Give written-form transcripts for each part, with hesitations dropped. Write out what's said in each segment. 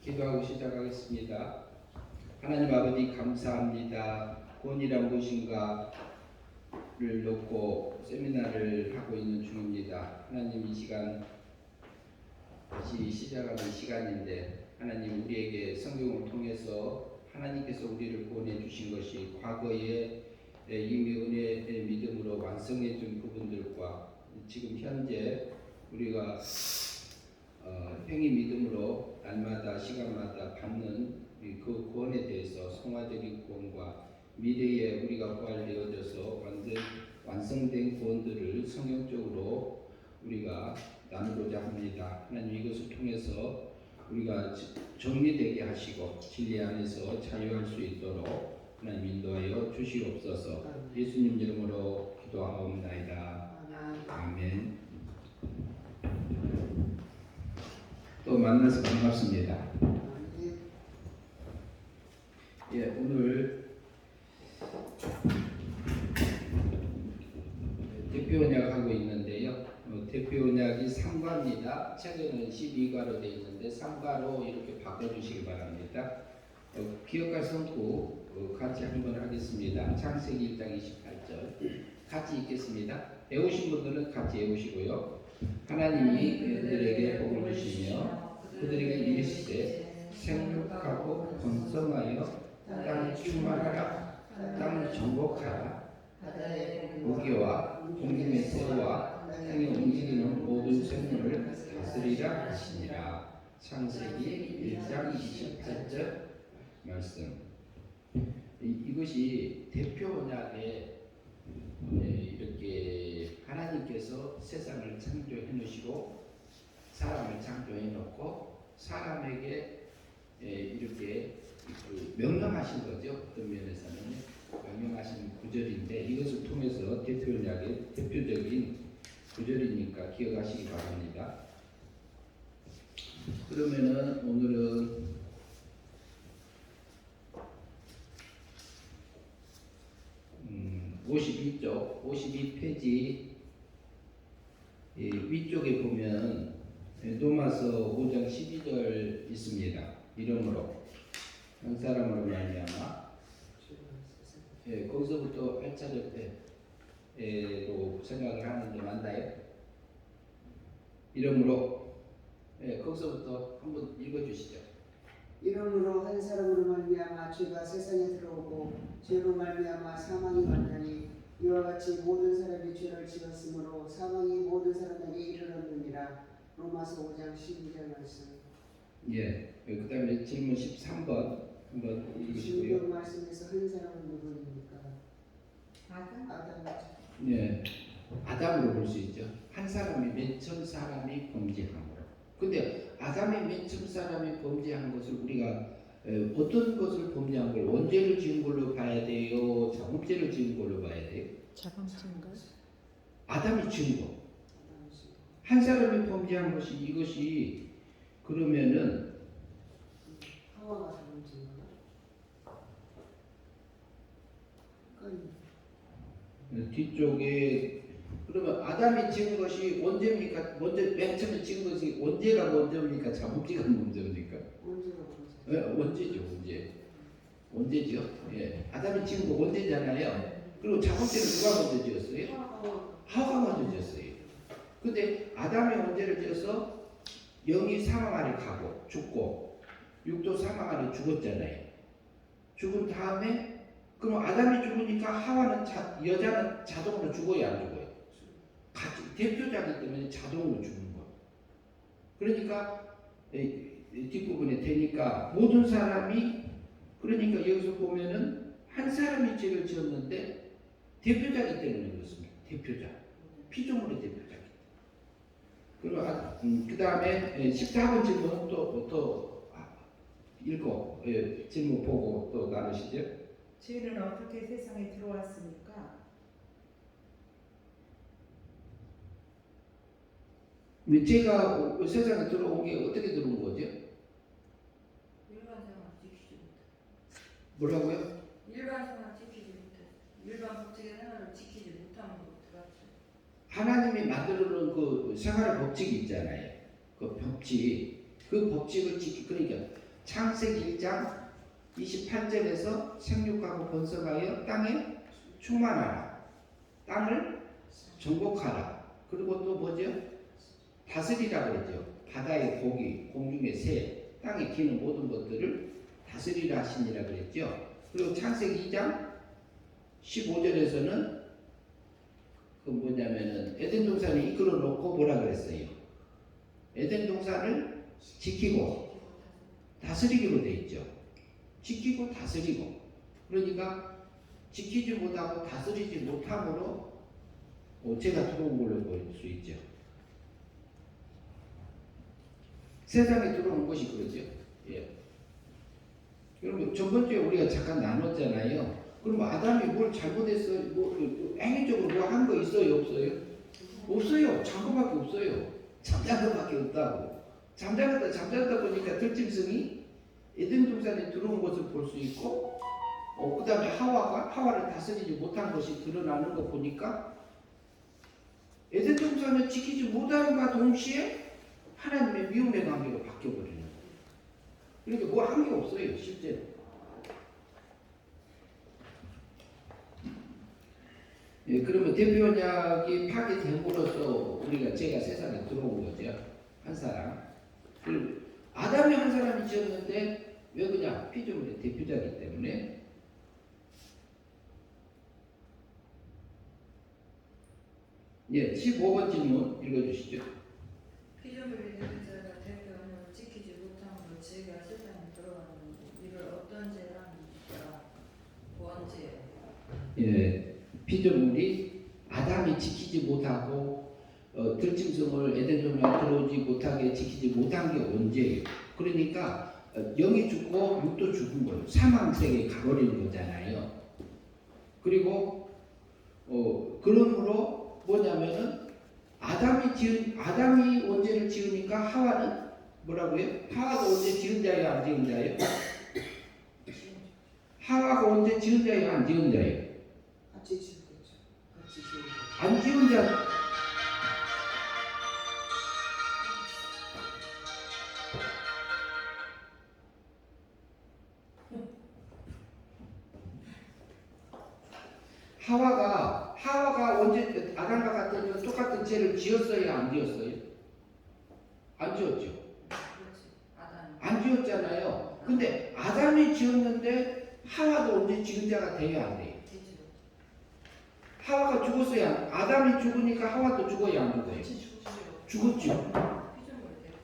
기도하고 시작하겠습니다. 하나님 아버지 감사합니다. 구원이란 무엇인가를 놓고 세미나를 하고 있는 중입니다. 하나님 이 시간 다시 시작하는 시간인데 하나님 우리에게 성경을 통해서 하나님께서 우리를 구원해 주신 것이 과거에 이미 은혜의 믿음으로 완성해 준 부분들과 지금 현재 우리가 행위 믿음으로 날마다 시간마다 받는 그 구원에 대해서 성화적인 구원과 미래에 우리가 부활되어져서 완성된 구원들을 성경적으로 우리가 나누고자 합니다. 하나님 이것을 통해서 우리가 정리되게 하시고 진리 안에서 자유할 수 있도록 하나님 인도하여 주시옵소서. 예수님 이름으로 기도하옵나이다. 아멘. 또 만나서 반갑습니다. 예, 오늘 대표언약 하고 있는데요. 대표언약이 3과입니다. 책에는 12과로 되어 있는데 3과로 이렇게 바꿔주시기 바랍니다. 기억과 성구 같이 한번 하겠습니다. 창세기 1장 28절 같이 읽겠습니다. 배우신 분들은 같이 외우시고요. 하나님이 그들에게 복을 주시며 그들에게 이르시되 생육하고 번성하여 땅을 충만하라. 땅을 정복하라. 무기와 공중의 새와 땅에 움직이는 모든 생물을 다스리라 하시니라. 창세기 1장 28절 말씀. 이것이 대표 언약에 이렇게 하나님께서 세상을 창조해 놓으시고 사람을 창조해 놓고 사람에게 이렇게 명령하신 거죠. 어떤 면에서는 명령하신 구절인데 이것을 통해서 대표 언약의 대표적인 구절이니까 기억하시기 바랍니다. 그러면은 오늘은 52쪽, 52페이지 위쪽에 보면 로마서 5장 12절 있습니다. 이러므로 한 사람으로 말미암아 거기서부터 8절로 생각을 하는데 맞나요? 이러므로 거기서부터 한번 읽어주시죠. 이러므로 한 사람으로 말미암아 죄가 세상에 들어오고 죄로 말미암아 사망이 왔나니 이와 같이 모든 사람이 죄를 지었으므로 사망이 모든 사람에게 이르렀느니라. 로마서 5장 12절 말씀. 예. 그다음에 질문 13번 한번 읽으시고요. 신경 말씀에서 한 사람은 누구입니까? 아담. 예. 아담으로 볼 수 있죠. 한 사람이 맨 처음 사람이 범죄함으로. 근데 아담이 맨 처음 사람이 범죄한 것을 우리가 어떤 것을 범죄한 걸 원죄를 지은 걸로 봐야 돼요? 자범죄를 지은 걸로 봐야 돼요? 자범죄인가? 아담이 지은 거. 한 사람이 범죄한 것이 이것이 그러면은 하와가 자범죄인가? 뒤쪽에 그러면 아담이 지은 것이 원죄입니까? 먼저 맨 처음에 지은 것이 원죄가 먼저입니까? 자범죄가 먼저입니까? 원죄죠, 원죄. 원죄죠. 예. 아담이 지은 거 원죄잖아요. 그리고 자범죄는 누가 먼저 지었어요? 하와가 먼저 지었어요. 근데 아담이 원죄를 지어서 영이 사망 아래 가고 죽고 육도 사망 아래 죽었잖아요. 죽은 다음에 그럼 아담이 죽으니까 하와는 여자는 자동으로 죽어야 안 죽어요? 대표자이기 때문에 자동으로 죽는 거예요. 그러니까 뒷부분에 되니까 모든 사람이 그러니까 여기서 보면은 한 사람이 죄를 지었는데 대표자이기 때문에 그렇습니다. 대표자. 피조물의 대표자이기 때문에. 그리고 그 다음에 14번 질문 또 읽고 질문 보고 또 나누시죠. 죄는 어떻게 세상에 들어왔습니까? 죄가 세상에 들어온 게 어떻게 들어온 거죠? 일반 생활 지키지 못해. 뭐라고요? 일반 생활 지키지 못해. 일반 법칙의 생활을 지키지 못하는 것 들었지. 하나님이 만들어 놓은 그 생활의 법칙이 있잖아요. 그 법칙, 그 법칙을 그러니까 창세기 1장 28절에서 생육하고 번성하여 땅에 충만하라. 땅을 정복하라. 그리고 또 뭐죠? 다스리라 그러죠. 바다의 고기, 공중의 새, 땅에 기는 모든 것들을 다스리라 하시니라 그랬죠. 그리고 창세기 2장 15절에서는 그 뭐냐면은 에덴 동산을 이끌어 놓고 뭐라 그랬어요? 에덴 동산을 지키고 다스리기로 돼 있죠. 지키고 다스리고. 그러니까 지키지 못하고 다스리지 못함으로 죄가 들어온 걸로 볼 수 있죠. 세상에 들어온 것이 그러죠. 예. 그러면 저번주에 우리가 잠깐 나눴잖아요. 그럼 아담이 뭘 잘못했어? 행위적으로 뭐 한 거 있어요? 없어요? 없어요. 잔 거밖에 없어요. 잠잔 거밖에 없다고. 잠자다 보니까 들짐승이 에덴 동산에 들어온 것을 볼 수 있고, 그 다음에 하와를 다스리지 못한 것이 드러나는 거 보니까 에덴 동산을 지키지 못함과 동시에 하나님의 미움의 관계로 바뀌어버리는 거예요. 그러니까 뭐 한 게 없어요, 실제로. 예, 그러면 대표 언약이 파괴됨으로써 제가 세상에 들어온 거죠. 한 사람. 그리고 아담이 한 사람이 지었는데 왜 그냥 피조물의 대표자이기 때문에. 예, 15번 질문 읽어주시죠. 피조물의 대표자가 대표 언약을 지키지 못함으로 죄가 세상에 들어왔는데 이를 어떤 죄를 합니까? 원죄. 예, 피조물이 아담이 지키지 못하고 들짐승을 에덴 동산에 들어오지 못하게 지키지 못한 게 원죄예요. 그러니까 영이 죽고 육도 죽은 거예요. 사망 세계에 가버리는 거잖아요. 그리고 그러므로 뭐냐면은 아담이 원죄를 지으니까 하와는 뭐라고요? 하와가 원죄 지은 자예요, 안 지은 자예요? 하와가 원죄 지은 자예요, 안 지은 자예요? 같이 지었겠죠. 같이 지었겠죠. 안 지은 자. 하와가 언제 아담과 같은 똑같은 죄를 지었어요, 안 지었어요? 안 지었죠. 그렇지. 아담. 안 지었잖아요. 근데 아담이 지었는데 하와도 언제 지은 자가 돼요, 안 돼요? 되죠. 하와가 죽었어요. 아담이 죽으니까 하와도 죽어요, 안 죽어요? 같이 죽죠. 죽었죠. 피조물 대표.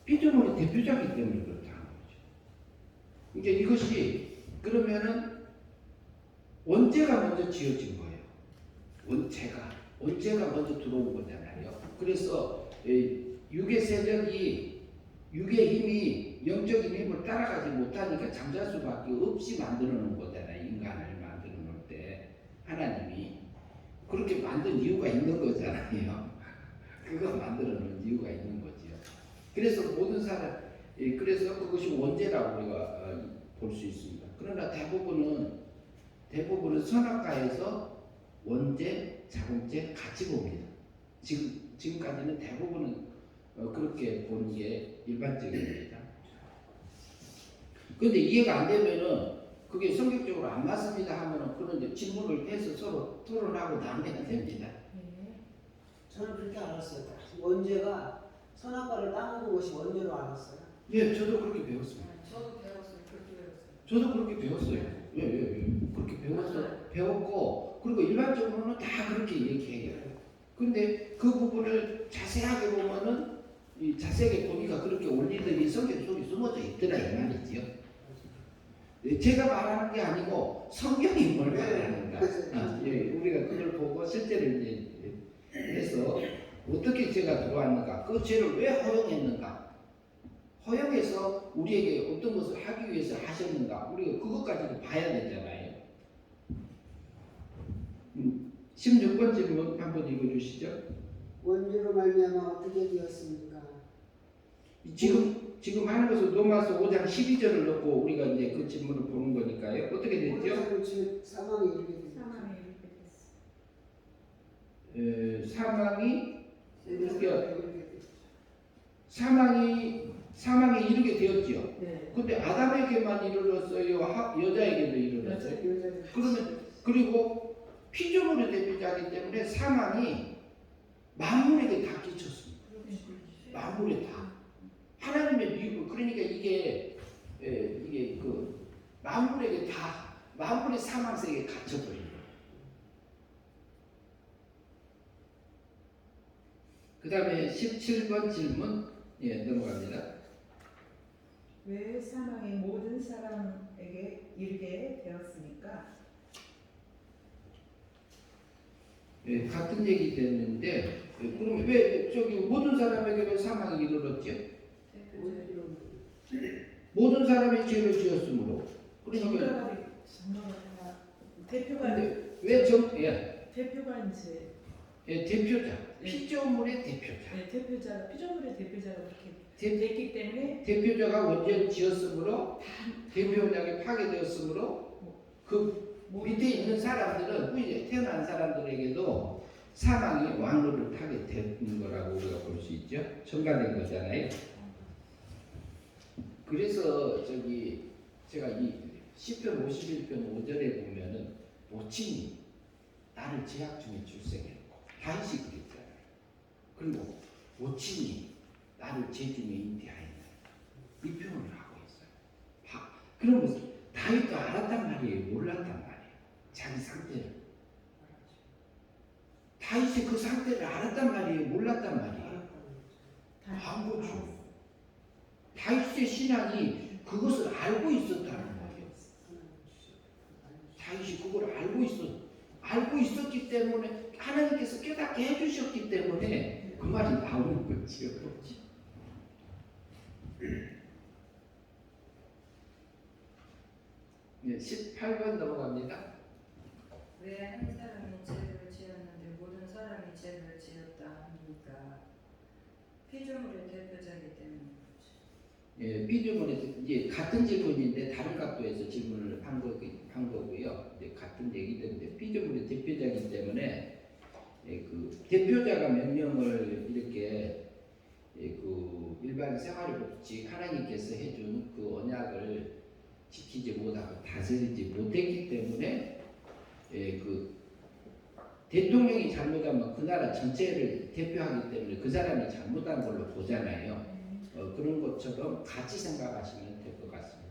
피조물의 대표자이기 때문에 그렇다는 거죠. 이제 이것이 그러면은 원죄가 먼저 지어진 거예요. 원죄가 먼저 들어온 거잖아요. 그래서 육의 세력이 육의 힘이 영적인 힘을 따라가지 못하니까 잠잘 수밖에 없이 만들어 놓은 거잖아요. 인간을 만들어 놓을 때 하나님이 그렇게 만든 이유가 있는 거잖아요. 그거 만들어 놓은 이유가 있는 거지요. 그래서 모든 사람 그래서 그것이 원죄라고 우리가 볼 수 있습니다. 그러나 대부분은 선악과에서 원죄, 자궁죄 같이 봅니다. 지금까지는 대부분은 그렇게 보는 게 일반적입니다. 그런데 이해가 안 되면은 그게 성격적으로 안 맞습니다 하면은 그런 이제 질문을 해서 서로 토론하고 나누면 됩니다. 저는 그렇게 알았어요. 원죄가 선악과를 따먹은 것이 원죄로 알았어요. 예, 저도 그렇게 배웠습니다. 저도 배웠어요. 그렇게 배웠어요. 저도 그렇게 배웠어요. 그렇게 배웠고, 그리고 일반적으로는 다 그렇게 얘기해요. 근데 그 부분을 자세하게 보면은, 자세하게 보니까 그렇게 원리들이 성경 속에 숨어져 있더라, 이 말이지요. 제가 말하는 게 아니고, 성경이 뭘 말하는가. 우리가 그걸 보고 실제로 이제 해서, 어떻게 죄가 들어왔는가, 그 죄를 왜 허용했는가. 허용해서 우리에게 어떤 것을 하기 위해서 하셨는가 우리가 그것까지도 봐야 되잖아요. 16번 질문 한번 읽어주시죠. 원죄로 말미암아 어떻게 되었습니까? 지금 하는 것은 로마서 5장 12절을 넣고 우리가 이제 그 질문을 보는 거니까요. 어떻게 됐죠? 사망이 이르게 됐죠. 사망이 이렇게 됐어. 사망이 사망에 이르게 되었지요. 네. 근데 아담에게만 이르렀어요? 여자에게도 이르렀어요? 여자들. 그러면 그리고 피조물의 대표자이기 때문에 사망이 만물에게 다 끼쳤습니다. 만물에 다. 하나님의 비유 그러니까 이게 그 만물에게 다 만물의 사망세에 갇혀버린 거예요. 그 다음에 17번 질문 넘어갑니다. 왜 사망이 모든 사람에게 이르게 되었습니까? 같은 얘기 됐는데 그럼 왜 저기 모든 사람에게 왜 사망이 이르렀죠? 모든 사람이 죄를 지었으므로. 그러니까 대표가 대표자 네. 피조물의 대표자. 네, 대표자가 피조물의 대표자가 그렇게 됐기 때문에 대표자가 원죄를 지었으므로 대표자가 파괴되었으므로 그 밑에 있는 사람들은 후에 태어난 사람들에게도 사망이 왕로를 타게 된 거라고 우리가 볼 수 있죠. 첨가된 거잖아요. 그래서 저기 제가 이 시편 51편 5절에 보면은 모친이 나를 제약 중에 출생했고 다윗이 그랬잖아요. 그리고 모친이 나를 제중에 인대하였다. 이 표현을 하고 있어요. 그러면 다윗도 알았단 말이에요? 몰랐단 말이에요? 자기 상태를. 다윗이 그 상태를 알았단 말이에요? 몰랐단 말이에요? 안 거죠. 다윗의 신앙이 그것을 알고 있었다는 거예요. 다윗이 그걸 알고 있었기 때문에 하나님께서 깨닫게 해주셨기 때문에 그 말이 나오는 거지요. 네, 18번 넘어갑니다. 왜 한 사람이 죄를 지었는데 모든 사람이 죄를 지었다 합니까? 피조물의 대표자이기 때문에. 예, 피조물의 이제 같은 질문인데 다른 각도에서 질문을 한 거고요. 이제 같은 얘기인데 피조물의 대표자이기 때문에 그 대표자가 명령을 이렇게 그 일반 생활법칙 하나님께서 해준 그 언약을 지키지 못하고 다스리지 못했기 때문에 그 대통령이 잘못하면 그 나라 전체를 대표하기 때문에 그 사람이 잘못한 걸로 보잖아요. 그런 것처럼 같이 생각하시면 될 것 같습니다.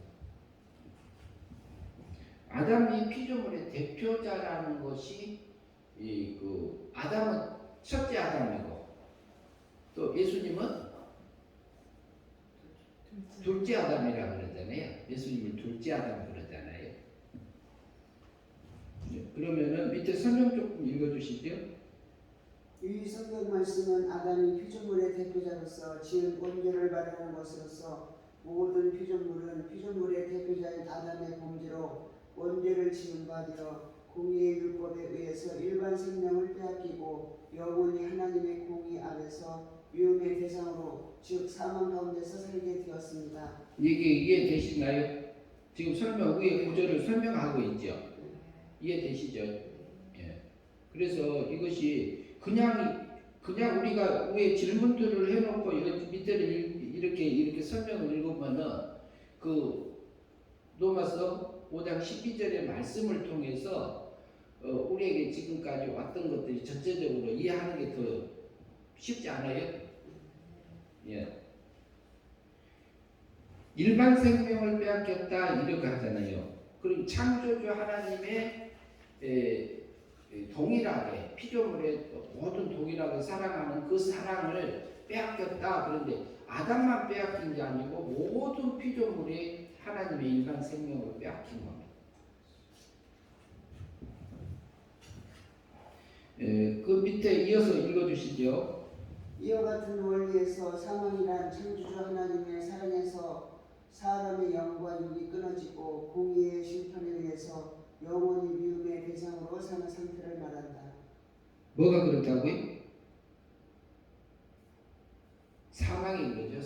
아담이 피조물의 대표자라는 것이 그 아담은 첫째 아담이고 또 예수님은 둘째 아담이라고 그러잖아요. 예수님을 둘째 아담 그러잖아요. 그러면은 밑에 설명 조금 읽어주시죠. 이 성경 말씀은 아담이 피조물의 대표자로서 지은 원죄를 말하는 것으로서 모든 피조물은 피조물의 대표자인 아담의 범죄로 원죄를 지은 바 되어 공의의 율법에 의해서 일반 생명을 빼앗기고 영원히 하나님의 공의 아래서 위험의 대상으로 즉 사망 가운데서 살게 되었습니다. 이게 이해되시나요? 지금 설명 위에 구절을 설명하고 있죠. 이해되시죠? 예. 그래서 이것이 그냥 우리가 위에 질문들을 해놓고 밑에를 이렇게 설명을 읽으면은 그 로마서 5장 12절의 말씀을 통해서 우리에게 지금까지 왔던 것들이 전체적으로 이해하는 게 더 쉽지 않아요? 예. 일반 생명을 빼앗겼다 이렇게 하잖아요. 그럼 창조주 하나님의 동일하게 피조물의 모든 동일하게 사랑하는 그 사랑을 빼앗겼다. 그런데 아담만 빼앗긴 게 아니고 모든 피조물이 하나님의 일반 생명을 빼앗긴 겁니다. 그 밑에 이어서 읽어주시죠. 이와 같은 원리에서 사망이란 창조주 하나님의 사랑에서 사람의 영과 육이 끊어지고 공의의 심판에 의해서 영원히 미움의 대상으로 사는 상태를 말한다. 뭐가 그렇다고요? 사망이 그러죠.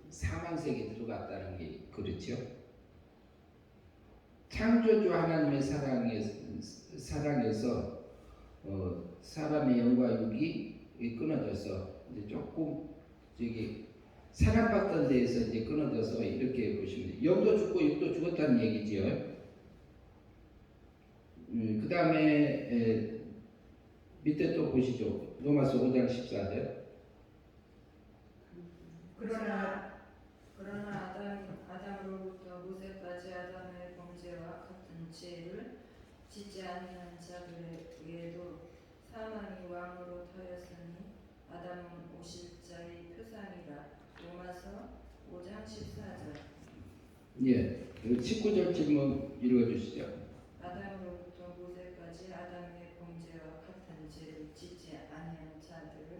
사망 세계에 들어갔다는 게 그렇죠. 창조주 하나님의 사랑에서 사람의 영과 육이 끊어져서 이제 조금 저기 사랑받던 데에서 이제 끊어져서 이렇게 보시면 돼요. 영도 죽고 육도 죽었다는 얘기지요. 그 다음에 밑에 또 보시죠. 로마서 5장 14절. 그러나 아담으로부터 모세까지 아담의 범죄와 같은 죄를 짓지 아니한 자들에 의해도 사망이 왕으로 터였으니 아담은 오실자의 표상이라. 로마서 5장 14절. 예, 19절 질문 읽어주시죠. 아담으로부터 모세까지 아담의 범죄와 같은 죄를 짓지 아니한 자들을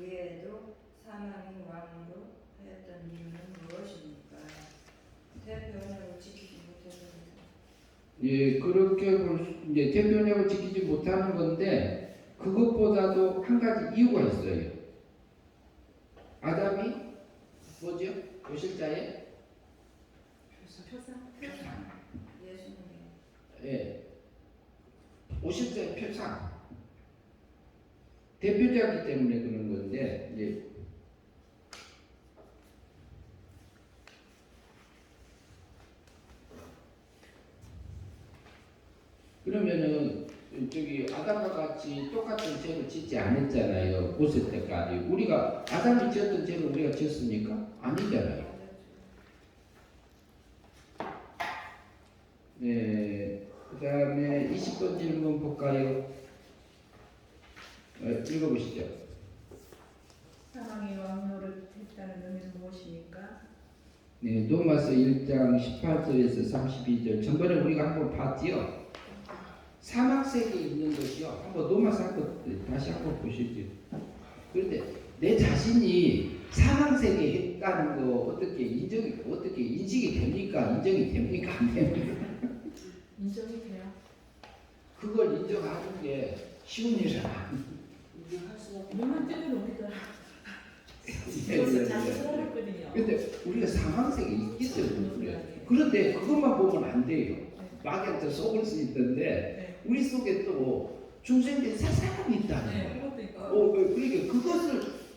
의해도 사망이 왕으로 하였던 이유는 무엇입니까? 대표 언약을 지키지 못해서입니다. 예, 그렇게 이제 대표 언약을 지키지 못하는 건데 그것보다도 한 가지 이유가 있어요. 아담이 뭐죠? 오실자의 표상. 예수님이 예, 오실자의 표상 대표자이기 때문에 그런 건데 이제 그러면은 저기 아담과 같이 똑같은 죄를 짓지 않았잖아요. 보실 때까지 우리가 아담이 지었던 죄를 우리가 지었습니까? 아니잖아요. 네, 그 다음에 20번 질문 볼까요? 읽어보시죠. 사망이 왕노릇 했다는 의미는 무엇입니까? 네, 로마서 1장 18절에서 32절. 전번에 우리가 한번 봤지요. 사막 세계에 있는 것이요. 한번 로마서 한번 다시 한번 보시죠. 그런데 내 자신이 사막 세계에 있다는 거 어떻게 인식이 됩니까? 인정이 됩니까? 안 됩니까? 인정이 돼요. 그걸 인정하는 게 쉬운 일은 아니에요. 인정할 수 없고 눈만 뜨면 우리가 예, 그것을 자주 살아봤거든요. 근데 우리가 상황 세계에 있기 때문에 그래. 그런데 그것만 보면 안 돼요. 막연히 속을 수 있던데 네. 우리 속에 또 중생된 새 사람이 있다는 네, 거예요. 그것도 있고. 그러니까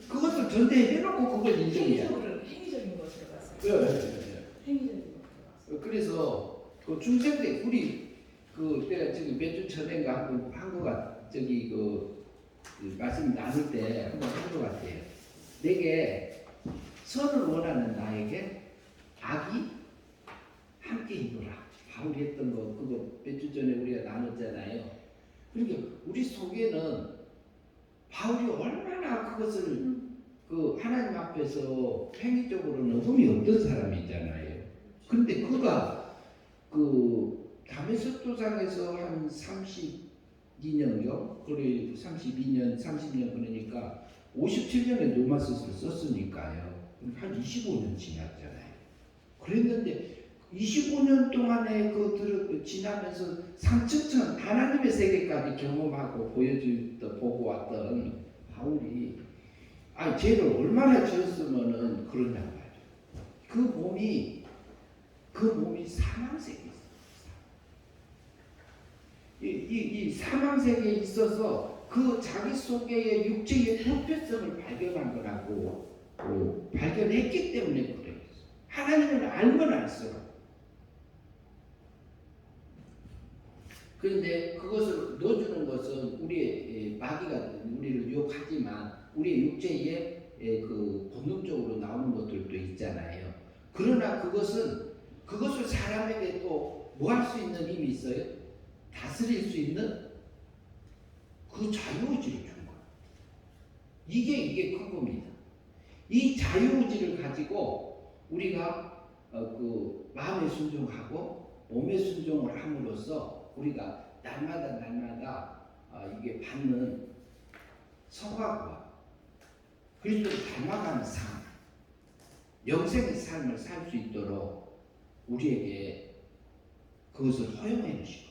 그것을 전제해놓고 그걸 인정해야 돼요. 행위적인 것으로 봤어요. 네. 행위적인 것으로 봤어요. 그래서 그 중생된 우리 내가 저기 몇 주 전인가 한국가 저기 말씀 나눌 때 한번 한 것 같아요. 내게 선을 원하는 나에게 악이 함께 있노라. 바울이 했던 거 그거 몇 주 전에 우리가 나눴잖아요. 그러니까 우리 속에는 바울이 얼마나 그것을 하나님 앞에서 행위적으로는 흠이 없던 사람이잖아요. 그런데 그가 다메섹도상에서 한 32년경, 그래 30년 그러니까 57년에 로마서를 썼으니까요. 한 25년 지났잖아요. 그랬는데 25년 동안에 지나면서 상층천 하나님의 세계까지 경험하고 보고 왔던 바울이 죄를 얼마나 지었으면은 그러냐 말이에요. 그 몸이 사망 세계에 있어요. 이 사망 세계에 있어서 그 자기 속의 육체의 불필성을 발견한 거라고 발견했기 때문에 그래요. 하나님을 알면 알수록. 그런데 그것을 넣어주는 것은 우리의 마귀가 우리를 유혹하지만 우리의 육체에 본능적으로 나오는 것들도 있잖아요. 그러나 그것을 사람에게 또 뭐 할 수 있는 힘이 있어요? 다스릴 수 있는 그 자유의지를 준 거예요. 이게 큰 겁니다. 이 자유의지를 가지고 우리가 마음에 순종하고 몸에 순종을 함으로써 우리가 날마다 이게 받는 성화와 그리스도를 닮아가는 삶, 영생의 삶을 살 수 있도록 우리에게 그것을 허용해 주시고.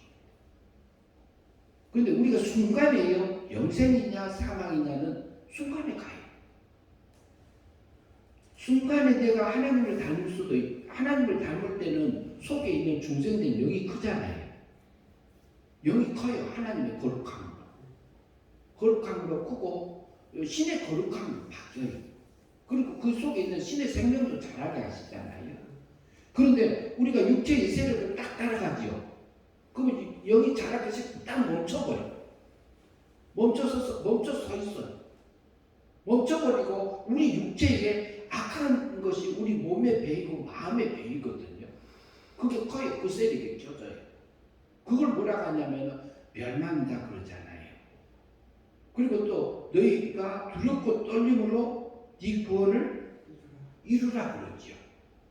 그런데 우리가 순간에요, 영생이냐 사망이냐는 순간에 가요. 순간에 내가 하나님을 닮을 수도 있고, 하나님을 닮을 때는 속에 있는 중생된 영이 크잖아요. 영이 커요. 하나님의 거룩함으로. 거룩함으로 크고 신의 거룩함으로 바뀌어요. 그리고 그 속에 있는 신의 생명도 자라게 하시잖아요. 그런데 우리가 육체의 세력을 딱 따라가지요. 그러면 영이 자라듯이 딱 멈춰버려. 멈춰 서 있어요. 멈춰버리고 우리 육체에 악한 것이 우리 몸에 배이고 마음에 배이거든요. 그게 커요. 그 세력이 켜져요. 그걸 뭐라고 하냐면 멸망이다 그러잖아요. 그리고 또 너희가 두렵고 떨림으로 네 구원을 이루라 그러지요.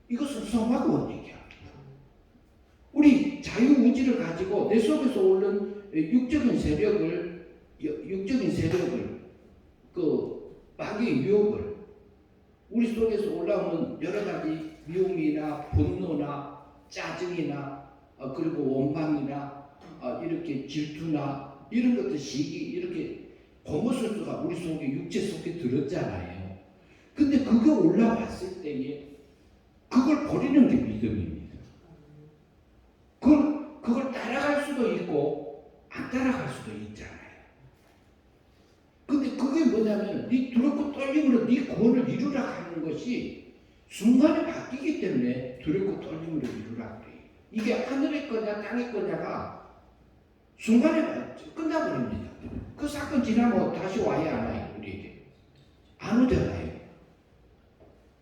이것은 성막 원칙이야. 우리 자유의지를 가지고 내 속에서 오른 육적인 세력을 그 마귀의 유혹을 우리 속에서 올라오는 여러 가지 미움이나 분노나 짜증이나 그리고 원망이나 이렇게 질투나 이런 것들 시기 이렇게 공허술수가 우리 속에 육체 속에 들었잖아요. 근데 그게 올라왔을 때에 그걸 버리는 게 믿음입니다. 그걸 따라갈 수도 있고 안 따라갈 수도 있잖아요. 근데 그게 뭐냐면 네 두렵고 떨림으로 네 구원을 이루라 하는 것이 순간에 바뀌기 때문에 두렵고 떨림으로 이루라 그래요. 이게 하늘의 거냐 땅의 거냐가 순간에 끝나버립니다. 그 사건 지나면 다시 와야 하나요? 우리에게 안 오잖아요.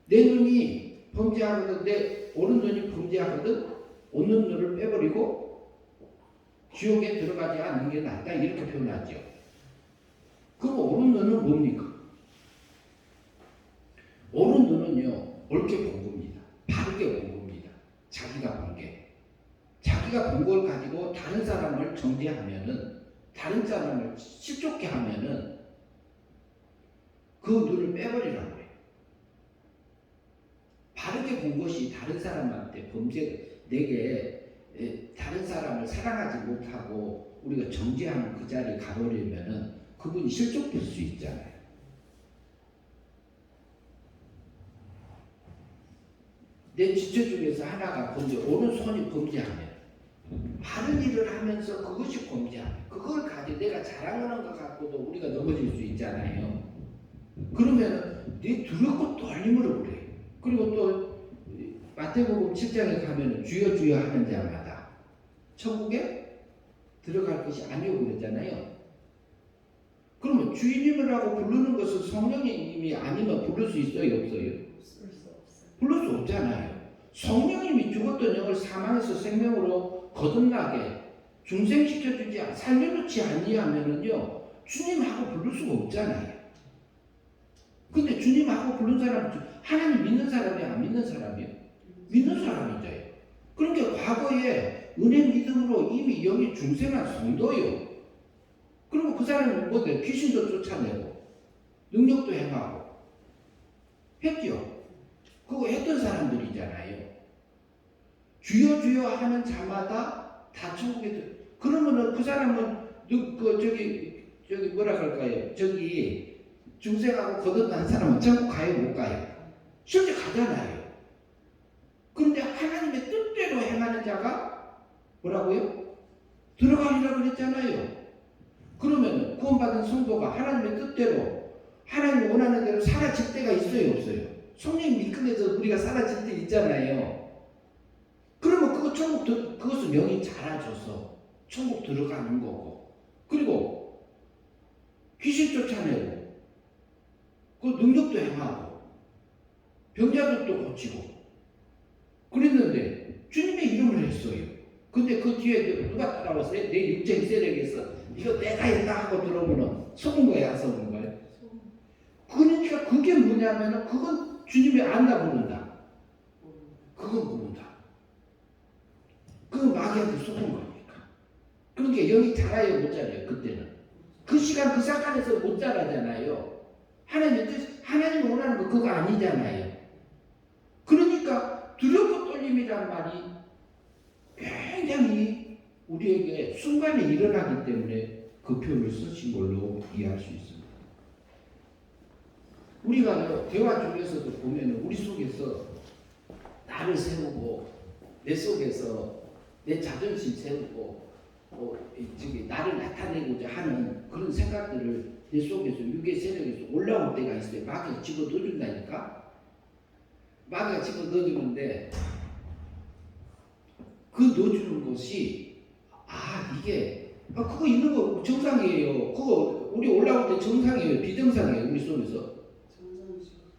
내 눈이 범죄하거든, 내 오른눈이 범죄하거든, 오른 눈을 빼버리고 지옥에 들어가지 않는 게 낫다 이렇게 표현하죠. 그럼 오른 눈은 뭡니까? 오른 눈은요 옳게 본 겁니다. 바르게 본 겁니다. 자기가 본 게. 자기가 본 걸 가지고 다른 사람을 정죄하면은, 다른 사람을 실족게 하면은 그 눈을 빼버리라고 해요. 바르게 본 것이 다른 사람한테 내게 다른 사람을 사랑하지 못하고 우리가 정죄하는 그 자리에 가버리면은 그분이 실족될 수 있잖아요. 내 지체 중에서 하나가 오른손이 범죄하면 바른 일을 하면서 그것이 범죄하면 그걸 가지고 내가 자랑하는 것 갖고도 우리가 넘어질 수 있잖아요. 그러면 네 두렵고 떨림으로 그래요. 그리고 또 마태복음 7장에 가면 주여 주여 하는 자마다 천국에 들어갈 것이 아니오 그랬잖아요. 그러면 주인님이라고 부르는 것은 성령님이 아니면 부를 수 있어요 없어요? 부를 수 없잖아요. 성령님이 죽었던 영을 사망에서 생명으로 거듭나게 중생시켜주지 살려놓지 아니하면은요 주님하고 부를 수가 없잖아요. 근데 주님하고 부른 사람은 하나님 믿는 사람이 안 믿는 사람이요? 믿는 사람이죠. 그러니까 과거에 은혜 믿음으로 이미 영이 중생한 성도요. 그리고 그 사람은 뭐돼? 귀신도 쫓아내고 능력도 행하고 했죠. 그거 했던 사람들이잖아요. 주여 주여 하는 자마다 다 천국에 그러면은 그 사람은 저기 뭐라 그럴까요? 저기 중생하고 거듭난 사람은 천국 가요 못 가요? 실제 가잖아요. 그런데 하나님의 뜻대로 행하는 자가 뭐라고요? 들어가리라 그랬잖아요. 그러면 구원받은 성도가 하나님의 뜻대로 하나님이 원하는 대로 사라질 때가 있어요 없어요? 성령이 이끌려서 우리가 사라질 때 있잖아요. 그러면 그것은 영이 자라줘서 천국 들어가는 거고, 그리고 귀신 쫓아내고 그 능력도 행하고 병자들도 고치고 그랬는데 주님의 이름을 했어요. 근데 그 뒤에 누가 따라왔어요? 내 육체의 세력에서 이거 내가 했다 하고 들어오면 속은 거야 안 속은 거예요? 그러니까 그게 뭐냐면은 그건 주님이 안다 모른다. 그건 모른다. 그건 마귀한테 속은 거니까. 그러니까 영이 자라요 못 자라요 그때는. 그 시간 그 사건에서 못 자라잖아요. 하나님이 원하는 거 그거 아니잖아요. 그러니까 두렵고 떨림이란 말이 굉장히 우리에게 순간에 일어나기 때문에 그 표현을 쓰신 걸로 이해할 수 있습니다. 우리가 대화 중에서도 보면 우리 속에서 나를 세우고 내 속에서 내 자존심 세우고 나를 나타내고자 하는 그런 생각들을 내 속에서 육의 세력에서 올라올 때가 있어요. 마귀가 집어 넣어준다니까. 마귀가 집어 넣어주는데 그 넣어주는 것이 이게 그거 있는 거 정상이에요. 그거 우리 올라올 때 정상이에요. 비정상이에요. 우리 속에서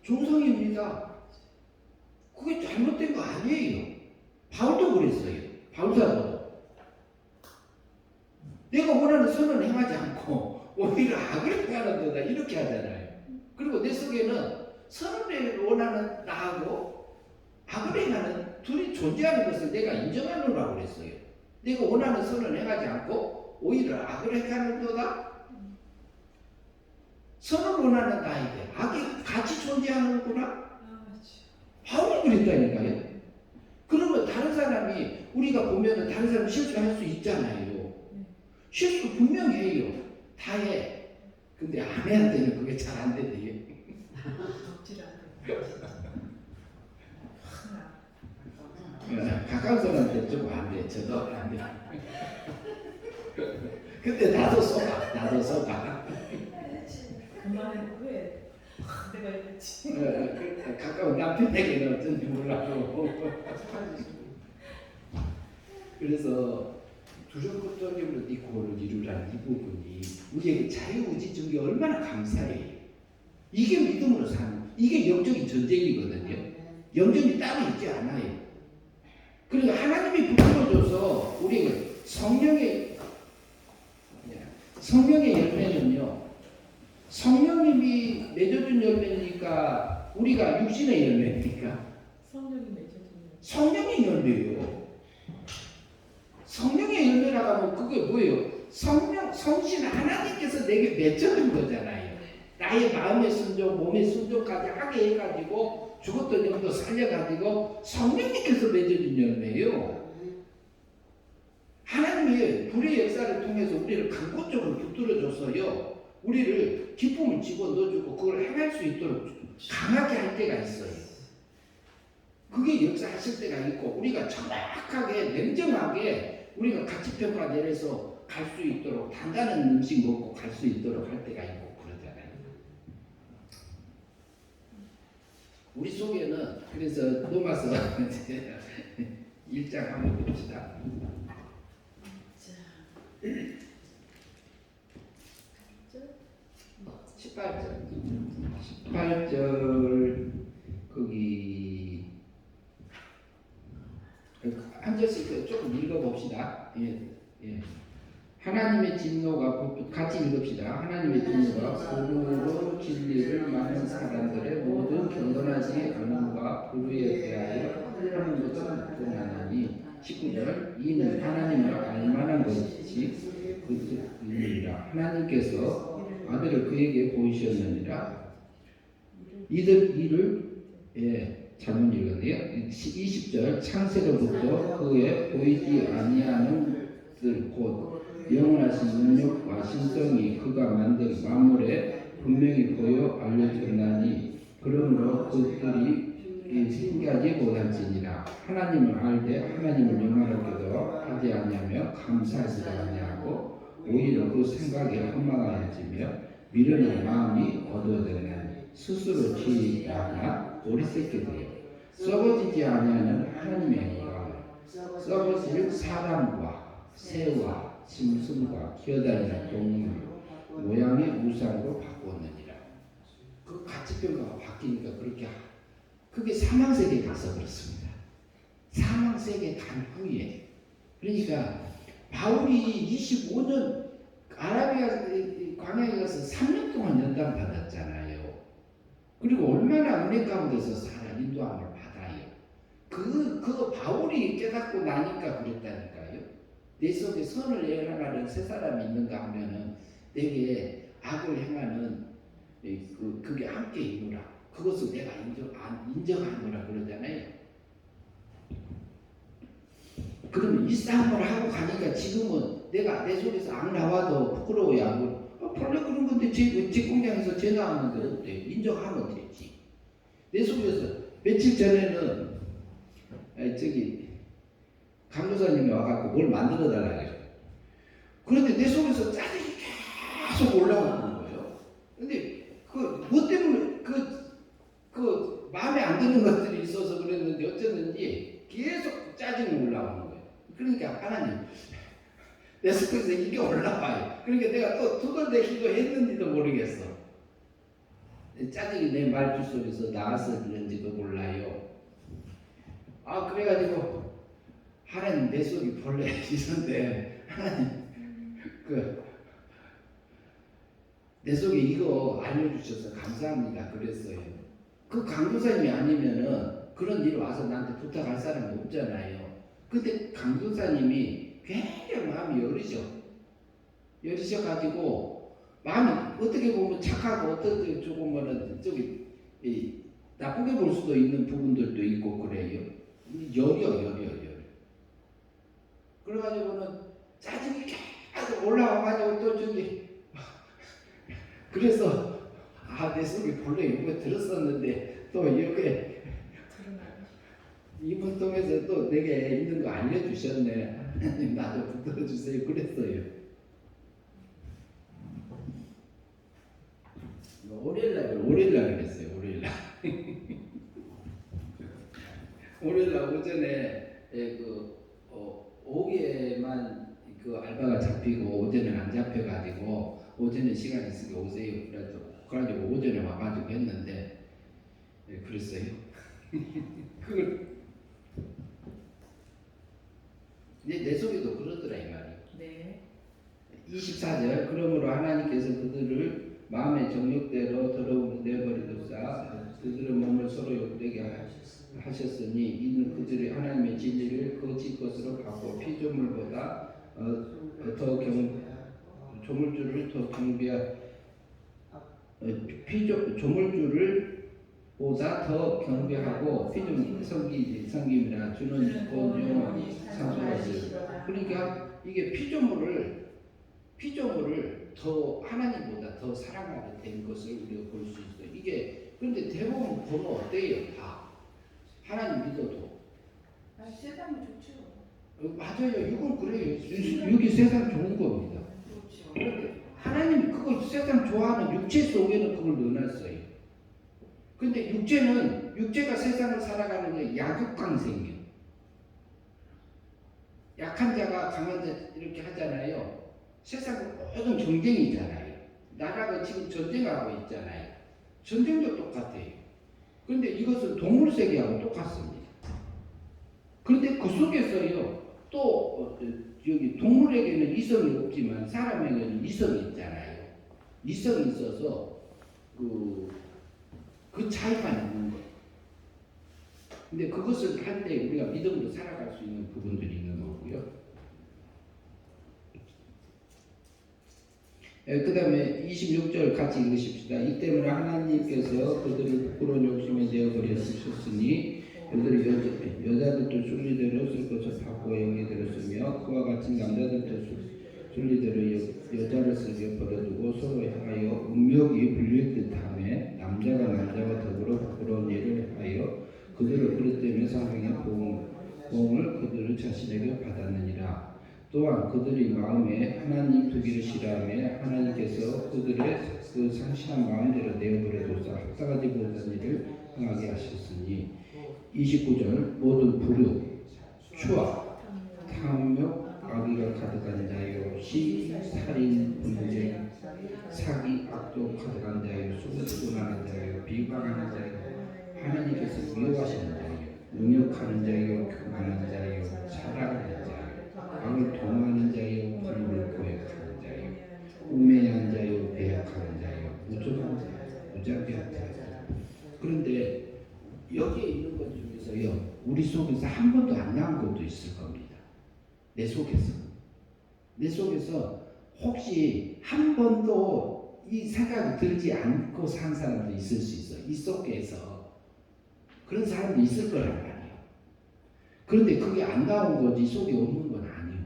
정상입니다. 그게 잘못된 거 아니에요. 바울도 그랬어요. 바울사도 내가 원하는 선을 행하지 않고 오히려 악을 행하는 거다 이렇게 하잖아요. 그리고 내 속에는 선을 원하는 나하고 악을 행하는 둘이 존재하는 것을 내가 인정하노라고 그랬어요. 내가 원하는 선을 행하지 않고 오히려 악을 행하는 거다. 선을 원하는 나에게 악이 같이 존재하는구나. 바울이 그랬다니까요. 그러면 다른 사람이 우리가 보면은 다른 사람 실수할 수 있잖아요. 실수 분명히 해요. 다 해. 근데 아내한테는 그게 잘 안 된대요. 가까운 사람한테 좀 안 돼. 저도 안 돼. 근데 나도 속아. 엄마는 왜 내가 이랬지? 가까운 남편에게는 어쩐지 몰라도. 그래서 두렵고떠림으로 네 고를 이루라는 이 부분이 우리에게 자유의지 준 게 얼마나 감사해요. 이게 믿음으로 사는, 이게 영적인 전쟁이거든요. 영적이 따로 있지 않아요. 그러니까 하나님이 부풀어줘서 우리에게 성령의 열매는요, 성령님이 맺어준 열매니까 우리가 육신의 열매입니까? 성령이 맺어주는 성령의 열매예요. 성령의 열매라고 하면 그게 뭐예요? 성신 하나님께서 내게 맺어준 거잖아요. 나의 마음의 순종, 몸의 순종까지 하게 해가지고 죽었던 영도 살려가지고 성령님께서 맺어준 열매예요. 하나님이 불의 역사를 통해서 우리를 강고 쪽으로 붙들어줘서요, 우리를 기쁨을 집어넣어주고 그걸 행할 수 있도록 강하게 할 때가 있어요. 그게 역사하실 때가 있고, 우리가 정확하게 냉정하게 우리가 가치평가 내려서 갈 수 있도록, 단단한 음식 먹고 갈 수 있도록 할 때가 있고 그러잖아요. 우리 속에는, 그래서 로마서 1장 한번 봅시다. 18절 거기 한 절씩 조금 읽어봅시다. 하나님의 진노가, 같이 읽읍시다. 하나님의 진노가 불의로 진리를 막는 사람들의 모든 경건하지 않음과 불의에 대하여 하는 것은 분하나니. 19절 이는 하나님을 알만한 것이 그것이니라. 하나님께서 아들을 그에게 보이셨느니라. 이를 잘못 읽었네요. 20절 창세로부터 그의 보이지 아니하는 곧 영원하신 능력과 신성이 그가 만든 만물에 분명히 보여 알려졌나니 그러므로 그들이 신기하지 못할지니라. 하나님을 알되 하나님을 영화롭게도 하지 아니하며 감사하지 아니하고 오히려 그 생각에 허망하여지며 미련한 마음이 얻어졌나니 스스로 지지 않아 어리석게 되어 썩어지지 아니하는 하나님의 영광을 썩어질 사람과 새와 짐승과 기어다니는 동물 모양의 우상으로 바꾸었느니라. 그 가치평가가 바뀌니까 그게 사망세계에 가서 그렇습니다. 사망세계 간 후에. 그러니까 바울이 25년 아라비아 광야에 가서 3년 동안 연단 받았잖아요. 그리고 얼마나 은혜 가운데서 인도함을 받아요. 그 바울이 깨닫고 나니까 그랬다니까요. 내 속에 선을 행하는 새 사람이 있는가 하면은 내게 악을 행하는 그게 함께 있노라. 그것을 내가 인정하노라 그러잖아요. 그러면 이 싸움을 하고 가니까 지금은 내가 내 속에서 악 나와도 부끄러워야 하고 원래 그런 건데 제 공장에서 제 나왔는데 어때? 인정하면 되지. 내 속에서 며칠 전에는 강도사님이 와갖고 뭘 만들어 달라 그래요. 그런데 내 속에서 짜증이 계속 올라오는 거예요. 짜증이 올라오는 거예요. 그러니까 하나님 내 속에서 이게 올라와요. 그러니까 내가 또 두번째 기도했는지도 모르겠어. 짜증이 내 말투 속에서 나왔었는지도 몰라요. 아 그래가지고 하나님 내 속이 본래 있었는데 하나님 내 속에 이거 알려주셔서 감사합니다 그랬어요. 그 강도사님이 아니면은 그런 일 와서 나한테 부탁할 사람이 없잖아요. 근데 강도사님이 굉장히 마음이 여리셔가지고 마음이 어떻게 보면 착하고 어떻게 조금은 저기 나쁘게 볼 수도 있는 부분들도 있고 그래요. 여려. 그래가지고는 짜증이 계속 올라와가지고 또 저기 그래서 내 속에 본래 이거 들었었는데 또 이렇게 이분 통해서 또 내게 있는 거 알려주셨네. 하나님 나도 붙들어주세요 그랬어요. 월요일날 그랬어요. 월요일날 오전에 오후에만 그 알바가 잡히고 오전에는 안 잡혀가지고 오전에 시간 있으니까 오세요. 그래가지고 오전에 와가지고 했는데 그랬어요. 그걸 내 속에도 그러더라 이 말이. 네. 24절 그러므로 하나님께서 그들을 마음의 정욕대로 더러움을 내버리도사 그들의 몸을 서로 욕되게 하셨으니 이는 그들이 하나님의 진리를 거짓 것으로 받고 피조물보다 조물주를 더 조물주를 보다 더 경배하고 피조물 섬김이라 주는 본용 상수하시오. 그러니까 이게 피조물을 더 하나님보다 더 사랑하게 된 것을 우리가 볼 수 있어요. 이게 그런데 대부분 보면 어때요? 다 하나님 믿어도 세상이 좋죠. 맞아요. 이건 그래요. 여기 세상 좋은 겁니다. 그렇죠. 그런데 하나님이 그걸 세상 좋아하는 육체 속에는 그걸 넣어놨어요. 근데 육체가 세상을 살아가는 게 약육강생이에요. 약한 자가 강한 자 이렇게 하잖아요. 세상은 모든 경쟁이잖아요. 나라가 지금 전쟁하고 있잖아요. 전쟁도 똑같아요. 그런데 이것은 동물 세계하고 똑같습니다. 그런데 그 속에서요, 또 여기 동물에게는 이성이 없지만 사람에게는 이성이 있잖아요. 이성이 있어서 그 차이가 있는 거예요. 근데 그것을 할 때 우리가 믿음으로 살아갈 수 있는 부분들이 있는 거고요. 그 다음에 26절 같이 읽으십시다. 이 때문에 하나님께서 그들을 부끄러운 욕심에 내어버려 쓰셨으니 그들이 여자들도 순리대로 쓸 것을 받고 영리대로 쓰며 그와 같이 남자들도 순리대로 여자를 쓰게 버려두고 서로 하여 음욕이 불릴 듯하며 남자가 남자와 더불어 부끄러운 일을 하여 그들을 그릇되며 사랑의 보응을 그들을 자신에게 받았느니라. 또한 그들이 마음에 하나님 두기를 싫어하며 하나님께서 그들의 그 상실한 마음대로 내어버려둬서 합당하지 못한 일을 행하게 하셨으니 29절 모든 불욕, 추악, 탐욕, 악의가 가득한 자요 시기, 살인, 분쟁, 사기, 악도 가득한 자요 수고하는 자요 비방하는 자요 하나님께서 미워하시는 자요 능욕하는 자요 교만한 자요 자랑하는 자요 악을 도모하는 자요 불의를 고역하는 자요 우매한 자요 배역하는 자요 무정한 자요 무자비한 자요. 그런데 여기에 있는 것 중에서요 우리 속에서 한 번도 안 나온 것도 있을 겁니다. 내 속에서 혹시 한 번도 이 생각이 들지 않고 산 사람도 있을 수 있어. 이 속에서 그런 사람도 있을 거란 말이에요. 그런데 그게 안 나온 거지 속에 없는 건 아니에요.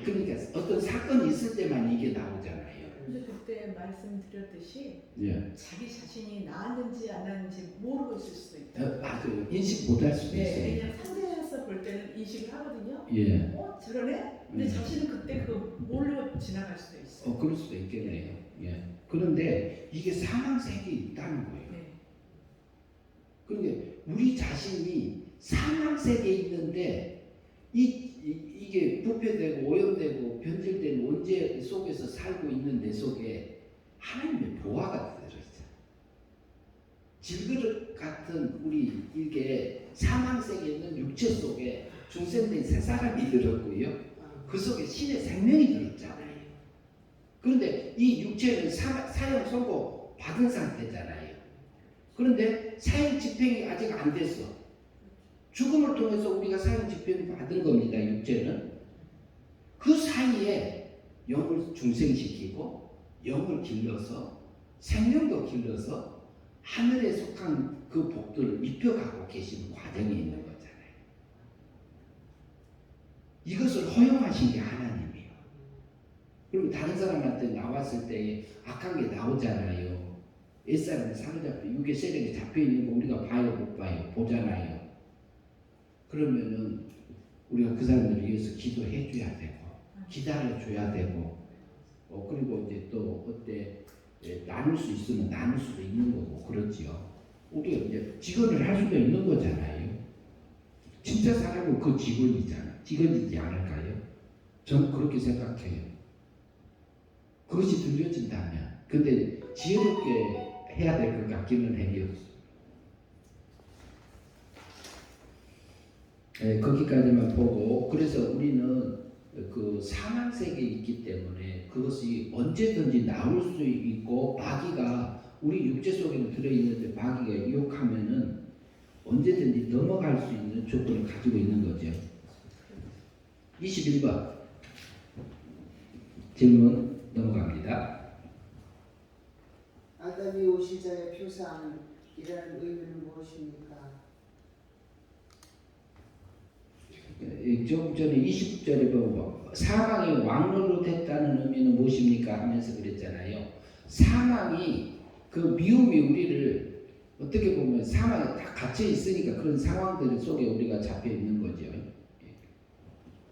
그러니까 어떤 사건이 있을 때만 이게 나오잖아요. 근데 그때 말씀드렸듯이 예. 자기 자신이 나았는지 안 나았는지 모르고 있을 수도 있다. 맞아요. 인식 못할 수도 네, 있어요. 왜냐면 상대에서 볼 때는 인식을 하거든요. 예. 저러네? 근데 자신은 그때 그 모르고 지나갈 수도 있어. 그럴 수도 있겠네요. 예. 그런데 이게 사망색이 있다는 거예요. 네. 그러니까 우리 자신이 사망 세계에 있는데 이게 부패되고 오염되고 변질된 원죄 속에서 살고 있는 내 속에 하나님의 보화가 들어있잖아. 질그릇 같은 우리 이게 사망 세계에 있는 육체 속에 중생된 새 사람이 들었고요. 그 속에 신의 생명이 들었잖아요. 그런데 이 육체는 사형 선고 받은 상태잖아요. 그런데 사형 집행이 아직 안 됐어. 죽음을 통해서 우리가 사형 집행을 받은 겁니다. 육체는. 그 사이에 영을 중생시키고 영을 길러서 생명도 길러서 하늘에 속한 그 복들을 입혀가고 계시는 과정이 있는 거잖아요. 이것을 허용하신 게 하나님이에요. 그리고 다른 사람한테 나왔을 때 악한 게 나오잖아요. 옛사람이 사로잡혀 육의 세력이 잡혀있는 거 우리가 봐요 못 봐요? 보잖아요. 그러면은 우리가 그 사람들을 위해서 기도해 줘야 되고 기다려 줘야 되고 그리고 이제 또 어때 나눌 수 있으면 나눌 수도 있는 거고 그렇지요. 우리가 이제 직원을 할 수도 있는 거잖아요. 진짜 사람은 그 직원이지 않을까요? 저는 그렇게 생각해요. 그것이 들려진다면 근데 지혜롭게 해야 될 것 같기는 해요. 거기까지만 보고 그래서 우리는 그 사망 세계에 있기 때문에 그것이 언제든지 나올 수 있고 마귀가 우리 육체 속에는 들어있는데 마귀가 유혹하면은 언제든지 넘어갈 수 있는 조건을 가지고 있는 거죠. 21번 질문 넘어갑니다. 아담이 오실 자의 표상이라는 의미는 무엇입니까? 조금 전에 20절에 보고 사망이 왕로로 됐다는 의미는 무엇입니까? 하면서 그랬잖아요. 사망이 그 미움이 우리를 어떻게 보면 사망에 다 갇혀 있으니까 그런 상황들 속에 우리가 잡혀 있는 거죠.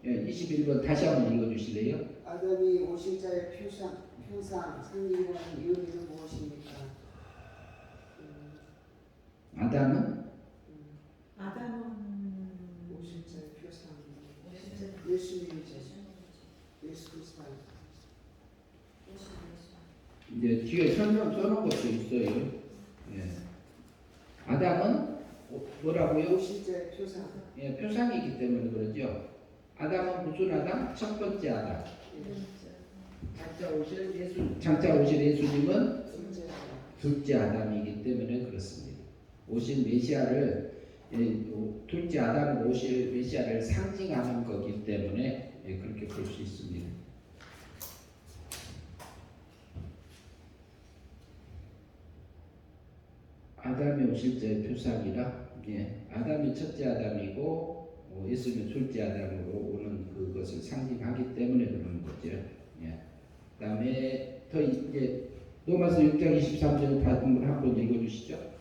21번 다시 한번 읽어주실래요? 아담이 오실 자의 표상 상이라는 의미는 무엇입니까? 아담은 오실 자의 표상 예수님이죠. 예수 그리스도. 이제 뒤에 설명 써놓은 것도 있어요. 아담은 뭐라고요? 오실 자의 표상. 표상이기 때문에 그러죠. 아담은 무슨 아담? 첫 번째 아담. 장차 오실 예수님은 둘째 아담이기 때문에 그렇습니다. 오실 메시아를 둘째 아담으로 오실 메시아를 상징하는 거기 때문에 그렇게 볼 수 있습니다. 아담이 오실 때의 표상이라 아담이 첫째 아담이고 예수님은 둘째 아담으로 오는 그것을 상징하기 때문에 그러는 거죠. 그다음에 더 이제 로마서 6장 23절 한번 읽어주시죠.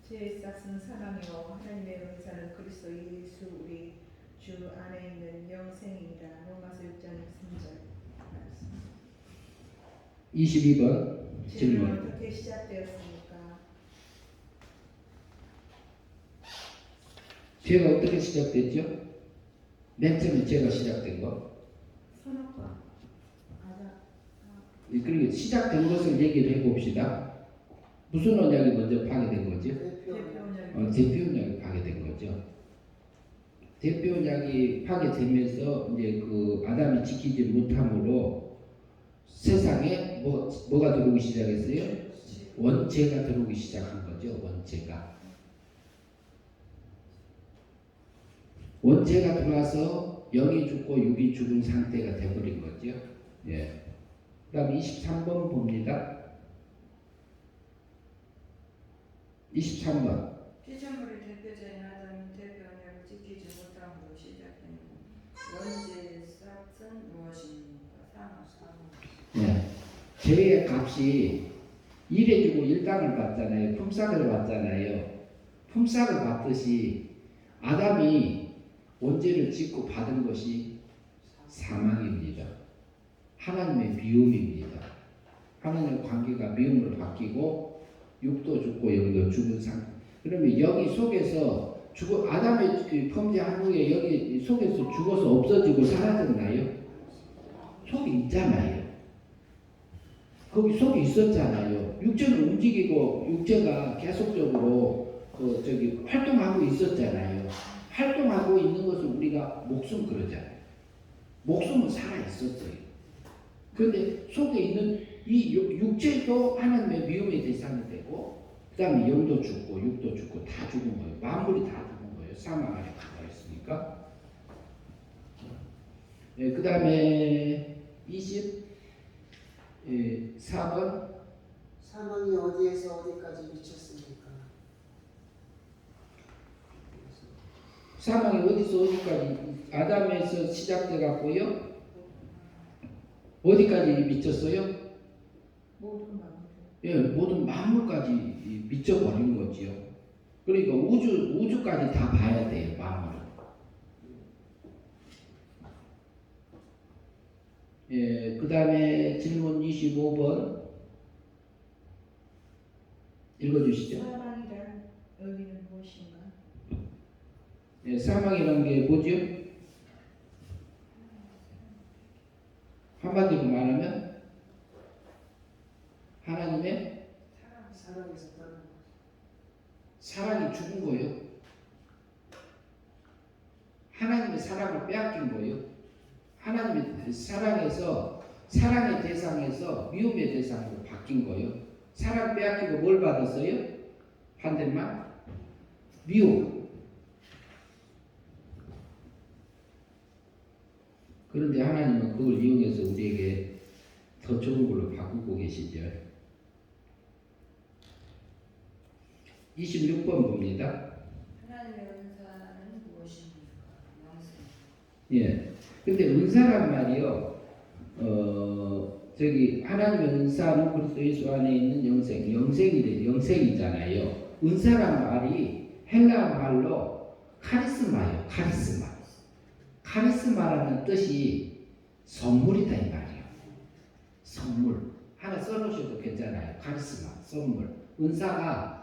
제 싹은 사랑이요 하나님의 은사는 그리스도 예수 우리 주 안에 있는 영생이다. 로마서 6장 23절. 22번 질문. 어떻게 시작되었습니까? 죄가 어떻게 시작됐죠? 맨 처음에 죄가 시작된 거. 선악과 그리고 시작된 것을 얘기를 해봅시다. 무슨 언약이 먼저 파괴된 거죠? 대표 언약이 파괴된 거죠. 대표 언약이 파괴되면서 이제 그 아담이 지키지 못함으로 세상에 뭐가 들어오기 시작했어요? 원죄가 들어오기 시작한 거죠. 원죄가 들어와서 영이 죽고 육이 죽은 상태가 되어버린 거죠. 그 다음에 23번 봅니다. 23번. 피조물의 대표자인 아담이 대표 언약을 지키지 못함으로 시작된 원죄의 싹은 무엇입니까? 사망. 죄의 값이 일해주고 일당을 받잖아요. 품삯을 받잖아요. 품삯을 받듯이 아담이 원죄를 짓고 받은 것이 사망입니다. 하나님의 미움입니다. 하나님의 관계가 미움으로 바뀌고 육도 죽고 영도 죽은 상태. 그러면 여기 속에서 아담의 그 범죄한 후에 여기 속에서 죽어서 없어지고 사라졌나요? 속에 있잖아요. 거기 속에 있었잖아요. 육체는 움직이고 육체가 계속적으로 활동하고 있었잖아요. 활동하고 있는 것을 우리가 목숨 그러잖아요. 목숨은 살아 있었어요. 그런데 속에 있는 이 육체도 하나님의 미움의 대상이 되고, 그 다음에 영도 죽고 육도 죽고 다 죽은 거예요. 만물이 다 죽은 거예요. 사망 안에 들어가 있으니까. 네, 그 다음에 24번. 사망이 어디에서 어디까지 미쳤습니까? 사망이 어디서 어디까지, 아담에서 시작돼 갖고요. 어디까지 미쳤어요? 모든 만물. 예, 모든 만물까지 미쳐버린 거지요. 그러니까 우주까지 다 봐야 돼요, 만물은. 예, 그 다음에 질문 25번 읽어주시죠. 사망이란 의미는 무엇인가? 예, 사망이라는 게 뭐죠? 한마디로 말하면 하나님의 사랑에서 떠나는 거죠. 사랑이 죽은 거예요. 하나님의 사랑을 빼앗긴 거예요. 하나님의 사랑에서, 사랑의 대상에서 미움의 대상으로 바뀐 거예요. 사랑 빼앗기고 뭘 받았어요? 반대말 미움. 그런데 하나님은 그걸 이용해서 우리에게 더 좋은 걸로 바꾸고 계시죠. 26번 봅니다. 하나님의 은사는 무엇입니까? 영생. 예. 근데 은사란 말이요. 하나님의 은사는 그리스도 예수 안에 있는 영생이잖아요. 은사란 말이 헬라어 말로 카리스마예요. 카리스마라는 뜻이 선물이다 이 말이에요. 선물. 하나 써놓으셔도 괜찮아요. 카리스마, 선물. 은사가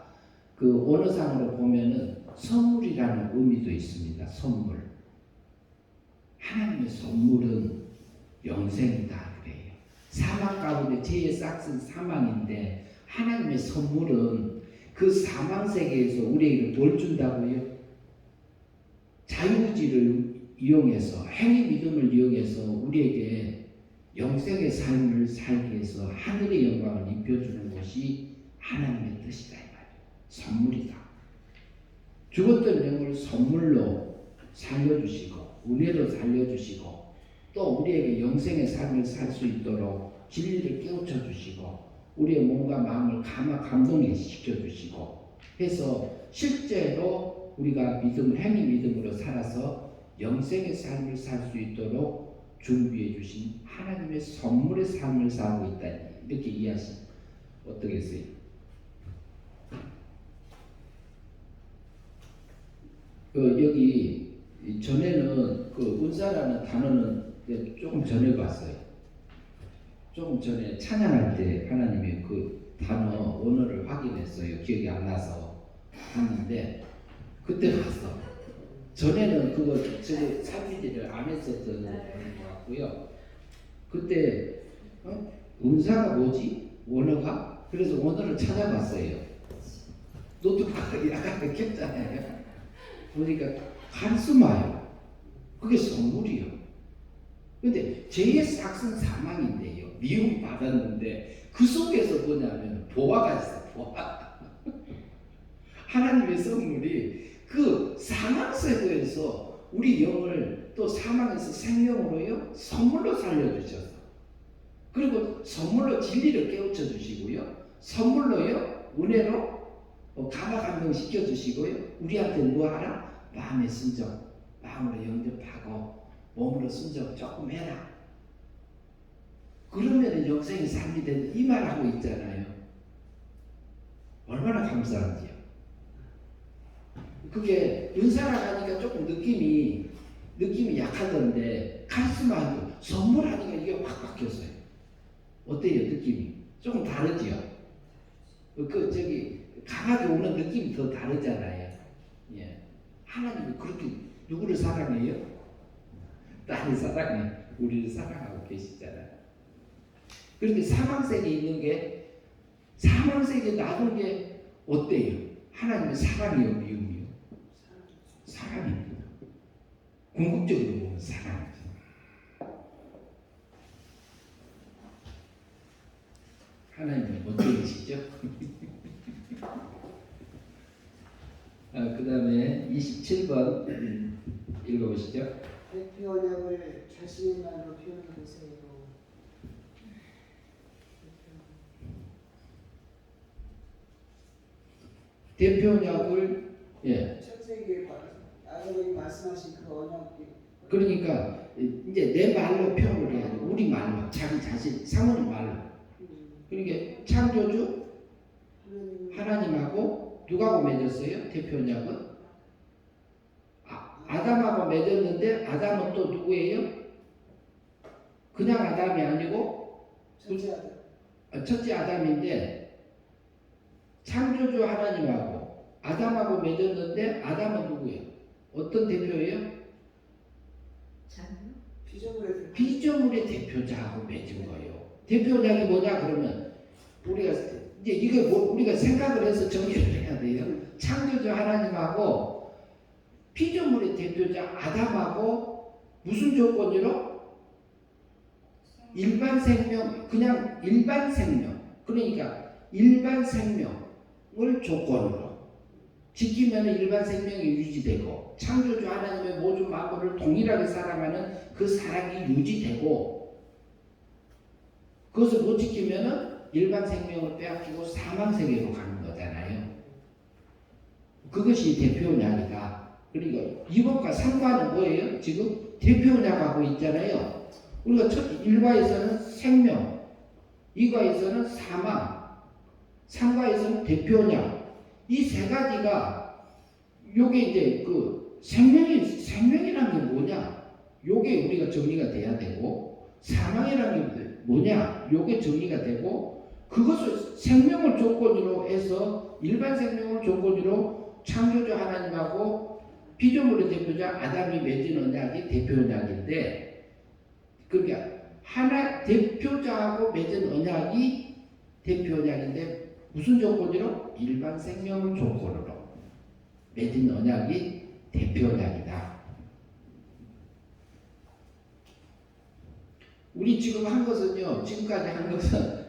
그 언어상으로 보면은 선물이라는 의미도 있습니다. 선물. 하나님의 선물은 영생이다 그래요. 사망 가운데 죄의 싹은 사망인데 하나님의 선물은 그 사망 세계에서 우리에게 뭘 준다고요? 자유의지를 이용해서, 행위 믿음을 이용해서 우리에게 영생의 삶을 살기 위해서 하늘의 영광을 입혀주는 것이 하나님의 뜻이다 이 말이에요. 선물이다. 죽었던 영을 선물로 살려주시고 은혜로 살려주시고 또 우리에게 영생의 삶을 살 수 있도록 진리를 깨우쳐 주시고 우리의 몸과 마음을 감동시켜 주시고 해서 실제로 우리가 행위 믿음으로 살아서 영생의 삶을 살 수 있도록 준비해 주신 하나님의 선물의 삶을 살고 있다. 이렇게 이해하시면 어떠겠어요? 여기 전에는 그 은사라는 단어는 조금 전에 봤어요. 조금 전에 찬양할 때 하나님의 그 단어 언어를 확인했어요. 기억이 안 나서 했는데 그때 봤어. 전에는 그거 살피지를 안 했었던 것 같고요. 그때 은사가 뭐지? 언어가? 그래서 언어를 찾아봤어요. 노트북이 약간 켰잖아요. 보니까 카리스마예요. 그게 선물이요. 근데 죄의 싹은 사망인데요. 미움 받았는데 그 속에서 뭐냐면 보화가 있어요. 보화. 하나님의 선물이 그 사망 세계에서 우리 영을 또 사망에서 생명으로요 선물로 살려주셨어. 그리고 선물로 진리를 깨우쳐 주시고요. 선물로요 은혜로 감화 시켜 주시고요. 우리한테 뭐 하라? 마음의 순종, 마음으로 영접하고 몸으로 순종 조금 해라. 그러면 영생의 삶이 된다. 이 말하고 있잖아요. 얼마나 감사한지요. 그게 은사라 하니까 조금 느낌이 약하던데 카리스마하고 선물하니까 이게 확 바뀌었어요. 어때요 느낌이? 조금 다르지요. 강하게 오는 느낌이 더 다르잖아요. 예. 하나님이 그렇게 누구를 사랑해요? 나를 사랑해. 우리를 사랑하고 계시잖아요. 그런데 사망세계에 있는 게 사망세계에 놔둔 게 어때요? 하나님의 사랑이요, 미움이요? 사랑입니다. 궁극적으로 보면 사랑이죠. 하나님이 먼저이시죠? 그 다음에 27번 읽어보시죠. 대표 언약을 자신의 말로 표현해 보세요. 대표 언약을 창세기에 아버님이 말씀하신 그 언약이 그러니까 이제 내 말로 표현을 해야죠. 우리 말로, 자기 자신, 상원의 말로. 그러니까 창조주 하나님하고 누가하고 맺었어요? 대표 언약은 아담하고 맺었는데 아담은 또 누구예요? 그냥 아담이 아니고 첫째 아담인데 창조주 하나님하고 아담하고 맺었는데 아담은 누구예요? 어떤 대표예요? 피조물의 대표자하고 맺은 거예요. 대표 언약이 뭐냐 그러면 우리가 이제 이거 우리가 생각을 해서 정리를 해야 돼요. 창조주 하나님하고 피조물의 대표자 아담하고 무슨 조건으로? 일반 생명, 그냥 일반 생명. 그러니까 일반 생명을 조건으로 지키면 일반 생명이 유지되고 창조주 하나님의 모든 만물을 동일하게 사랑하는 그 사랑이 유지되고 그것을 못 지키면 일반 생명을 빼앗기고 사망 세계로 가는 거잖아요. 그것이 대표 언약이다. 그러니까 2번과 3과는 뭐예요? 지금 대표 언약하고 있잖아요. 우리가 첫 1과에서는 생명, 2과에서는 사망, 3과에서는 대표 언약. 이 세 가지가 요게 이제 그 생명이라는 게 뭐냐? 요게 우리가 정리가 돼야 되고 사망이라는 게 뭐냐? 요게 정리가 되고 그것을 생명을 조건으로 해서 일반 생명을 조건으로 창조주 하나님하고 피조물의 대표자 아담이 맺은 언약이 대표 언약인데 그러니까 하나 대표자하고 맺은 언약이 대표 언약인데 무슨 조건으로? 일반 생명을 조건으로 맺은 언약이 대표 언약이다. 우리 지금 한 것은요, 지금까지 한 것은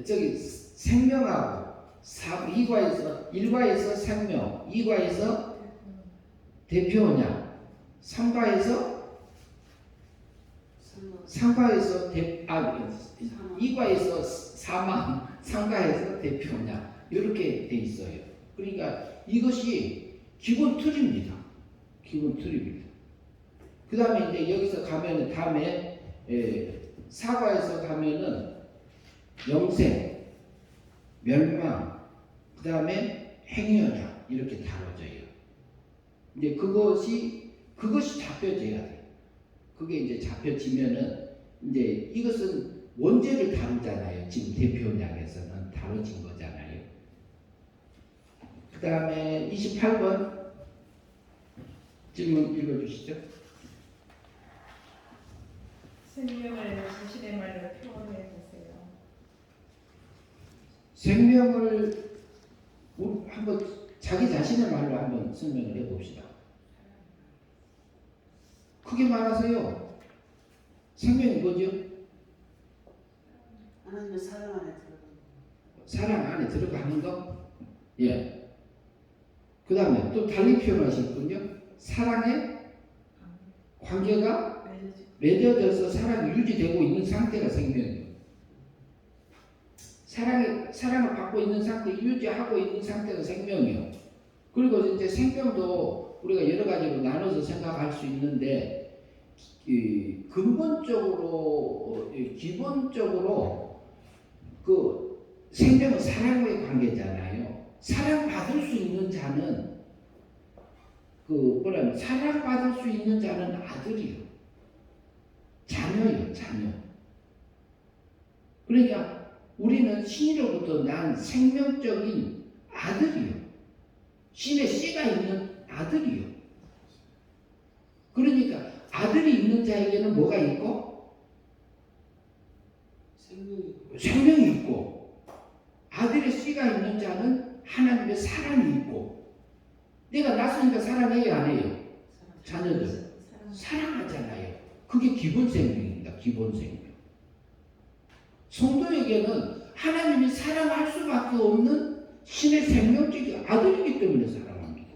저기 생명하고 1과에서 생명, 2과에서 대표 언약, 3과에서 2과에서 사망, 3과에서 대표 언약 이렇게 돼 있어요. 그러니까 이것이 기본 틀입니다. 기본 틀입니다. 그 다음에 이제 여기서 가면은 다음에 4과에서 가면은 영생, 멸망, 그 다음에 행위언약 이렇게 다뤄져요. 이제 그것이 잡혀져야 돼요. 그게 이제 잡혀지면은 이제 이것은 원죄를 다루잖아요. 지금 대표 언약에서는 다뤄진 거잖아요. 그 다음에 28번 질문 읽어주시죠. 생명을 자신의 말로 표현해 보세요. 생명을 한번 자기 자신의 말로 한번 설명을 해봅시다. 크게 말하세요. 생명이 뭐죠? 하나님의 사랑 안에 들어가는 사랑 안에 들어가는 거? 예. 그 다음에 또 달리 표현하셨군요. 사랑의 관계가 맺어져서 사랑이 유지되고 있는 상태가 생명이에요. 사랑을 받고 있는 상태, 유지하고 있는 상태가 생명이에요. 그리고 이제 생명도 우리가 여러 가지로 나눠서 생각할 수 있는데, 기본적으로 그 생명은 사랑과의 관계잖아요. 사랑받을 수 있는 자는 사랑받을 수 있는 자는 아들이요. 자녀요, 자녀. 그러니까 우리는 신으로부터 난 생명적인 아들이요. 신의 씨가 있는 아들이요. 아들이 있는 자에게는 뭐가 있고? 생명이 생명이 있고, 아들의 씨가 있는 자는 하나님의 사랑이 있고. 내가 낳았으니까 사랑해요, 안 해요? 자녀들 사랑하잖아요. 그게 기본 생명입니다. 기본 생명. 성도에게는 하나님이 사랑할 수밖에 없는 신의 생명적인 아들이기 때문에 사랑합니다.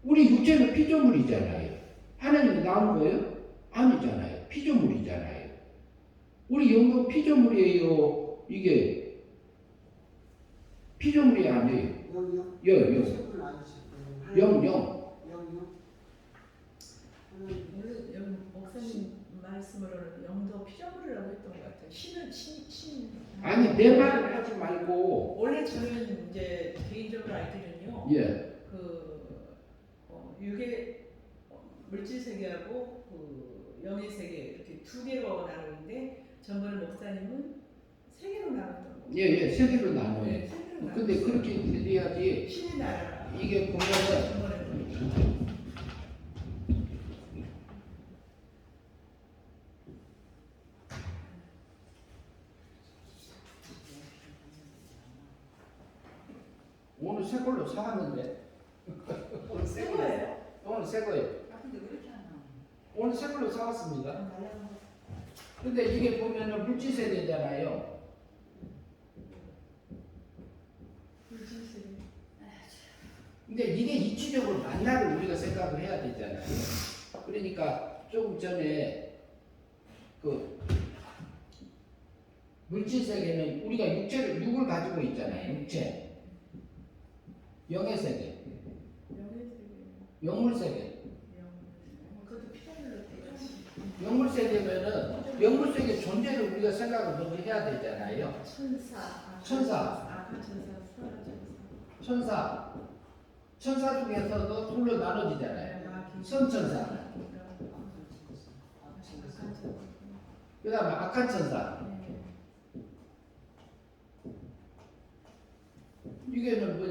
우리 육체는 피조물이잖아요. 하나님이 낳은 거예요? 아니잖아요. 피조물이잖아요. 우리 영도 피조물이에요. 이게 피조물이 아니에요. 영이요? 영. 영이요? 원래 목사님 말씀으로는 영도 피조물이라고 했던 것 같아요. 신은 신. 아니 내 말을 하지 말고. 원래 저는 이제 개인적으로 알기는요. 예. 육의 물질 세계하고 그 영의 세계 이렇게 두 개로 나누는데 전번에 목사님은 세 개로 나눴던 거. 예, 세 개로 나눠요. 네, 세 개로 나눠. 근데 그렇게 해야지. 신의 나라. 이게 보면은 전번에 오늘 새 걸로 사왔는데. 오늘 새 거예요. 거예요? 오늘 새 거예요. 아 근데 왜 이렇게 안 나와? 오늘 새 걸로 사왔습니다. 말하는 거. 근데 이게 보면은 물질 세대잖아요. 물질 세계. 근데 이게 이치적으로 만나를 우리가 생각을 해야 되잖아요. 그러니까 조금 전에 그 물질 세계는 우리가 육을 가지고 있잖아요. 육체. 영의 세계, 영의 세계. 영물 세계. 그것도 피조물로 되어 있지. 영물 세계면은 영물 세계 존재를 우리가 생각을 먼저 해야 되잖아요. 천사. 아까 천사. 천사 중에서도 둘로 나눠지잖아요. 선천사, 그다음에 악한 천사. 이게는 뭐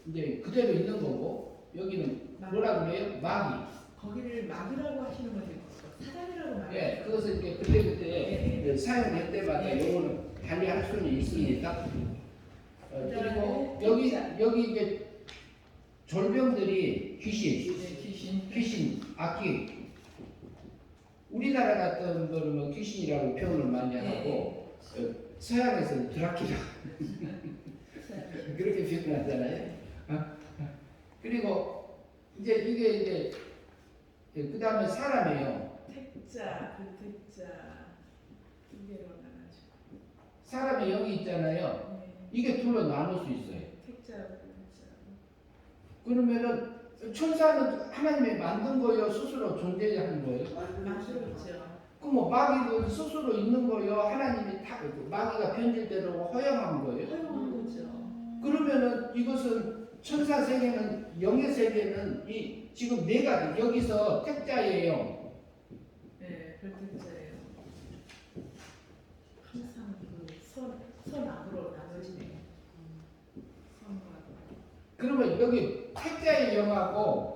이제 그대로 있는 거고, 여기는 뭐라 그래요? 마귀. 거기를 마귀라고 하시는 분도 있고 사단이라고 말해요. 예, 그것을 이제 그때 사용할 때마다 요거는 달리할 수는 있으니까. 그리고 여기 이제 졸병들이 귀신, 악귀. 우리나라 같은 거는 뭐 귀신이라고 표현을 많이 하고, 서양에서는 드라큘라 그렇게 표현하잖아요. 그리고 이제 이게 이제 그 다음에 사람이에요. 택자 두 개로 나눠져. 사람의 영이 있잖아요. 이게 둘로 나눌 수 있어요. 택자. 그러면은 천사는 하나님이 만든 거예요? 스스로 존재하는 거예요? 만들었죠. 그럼 뭐 마귀도 스스로 있는 거예요? 하나님이 마귀가 변질대로 허용한 거예요? 허용한 거죠. 그러면은 이것은 천사 세계는, 영의 세계는 이 지금 네 가지, 여기서 택자예요. 네, 별택자예요. 항상 선악으로 나눠지네. 선과. 그러면 여기 택자의 영하고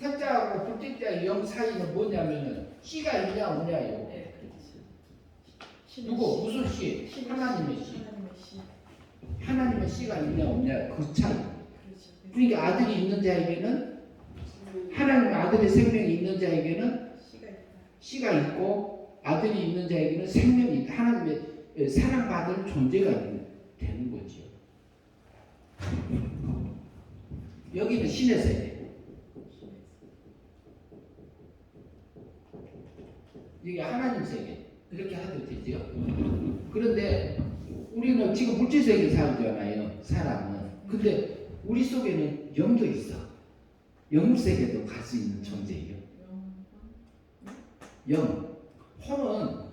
택자하고 불택자의 영 사이는 뭐냐면은 씨가 있냐 없냐요. 네, 그렇죠. 누구? 무슨 씨? 하나님의 씨. 하나님의 씨. 하나님의 씨가 있냐 없냐 그 차이. 그렇죠. 그러니까 아들이 있는 자에게는, 하나님 아들의 생명이 있는 자에게는 씨가 있다. 씨가 있고, 아들이 있는 자에게는 생명이 있다. 하나님의 사랑받을 존재가 되는 거죠. 여기는 신의 세계. 이게 하나님 세계. 이렇게 하도 되죠. 그런데 우리는 지금 물질 세계에 살잖아요. 사람은. 근데 우리 속에는 영도 있어. 영물 세계도 갈 수 있는 존재예요. 영. 혼은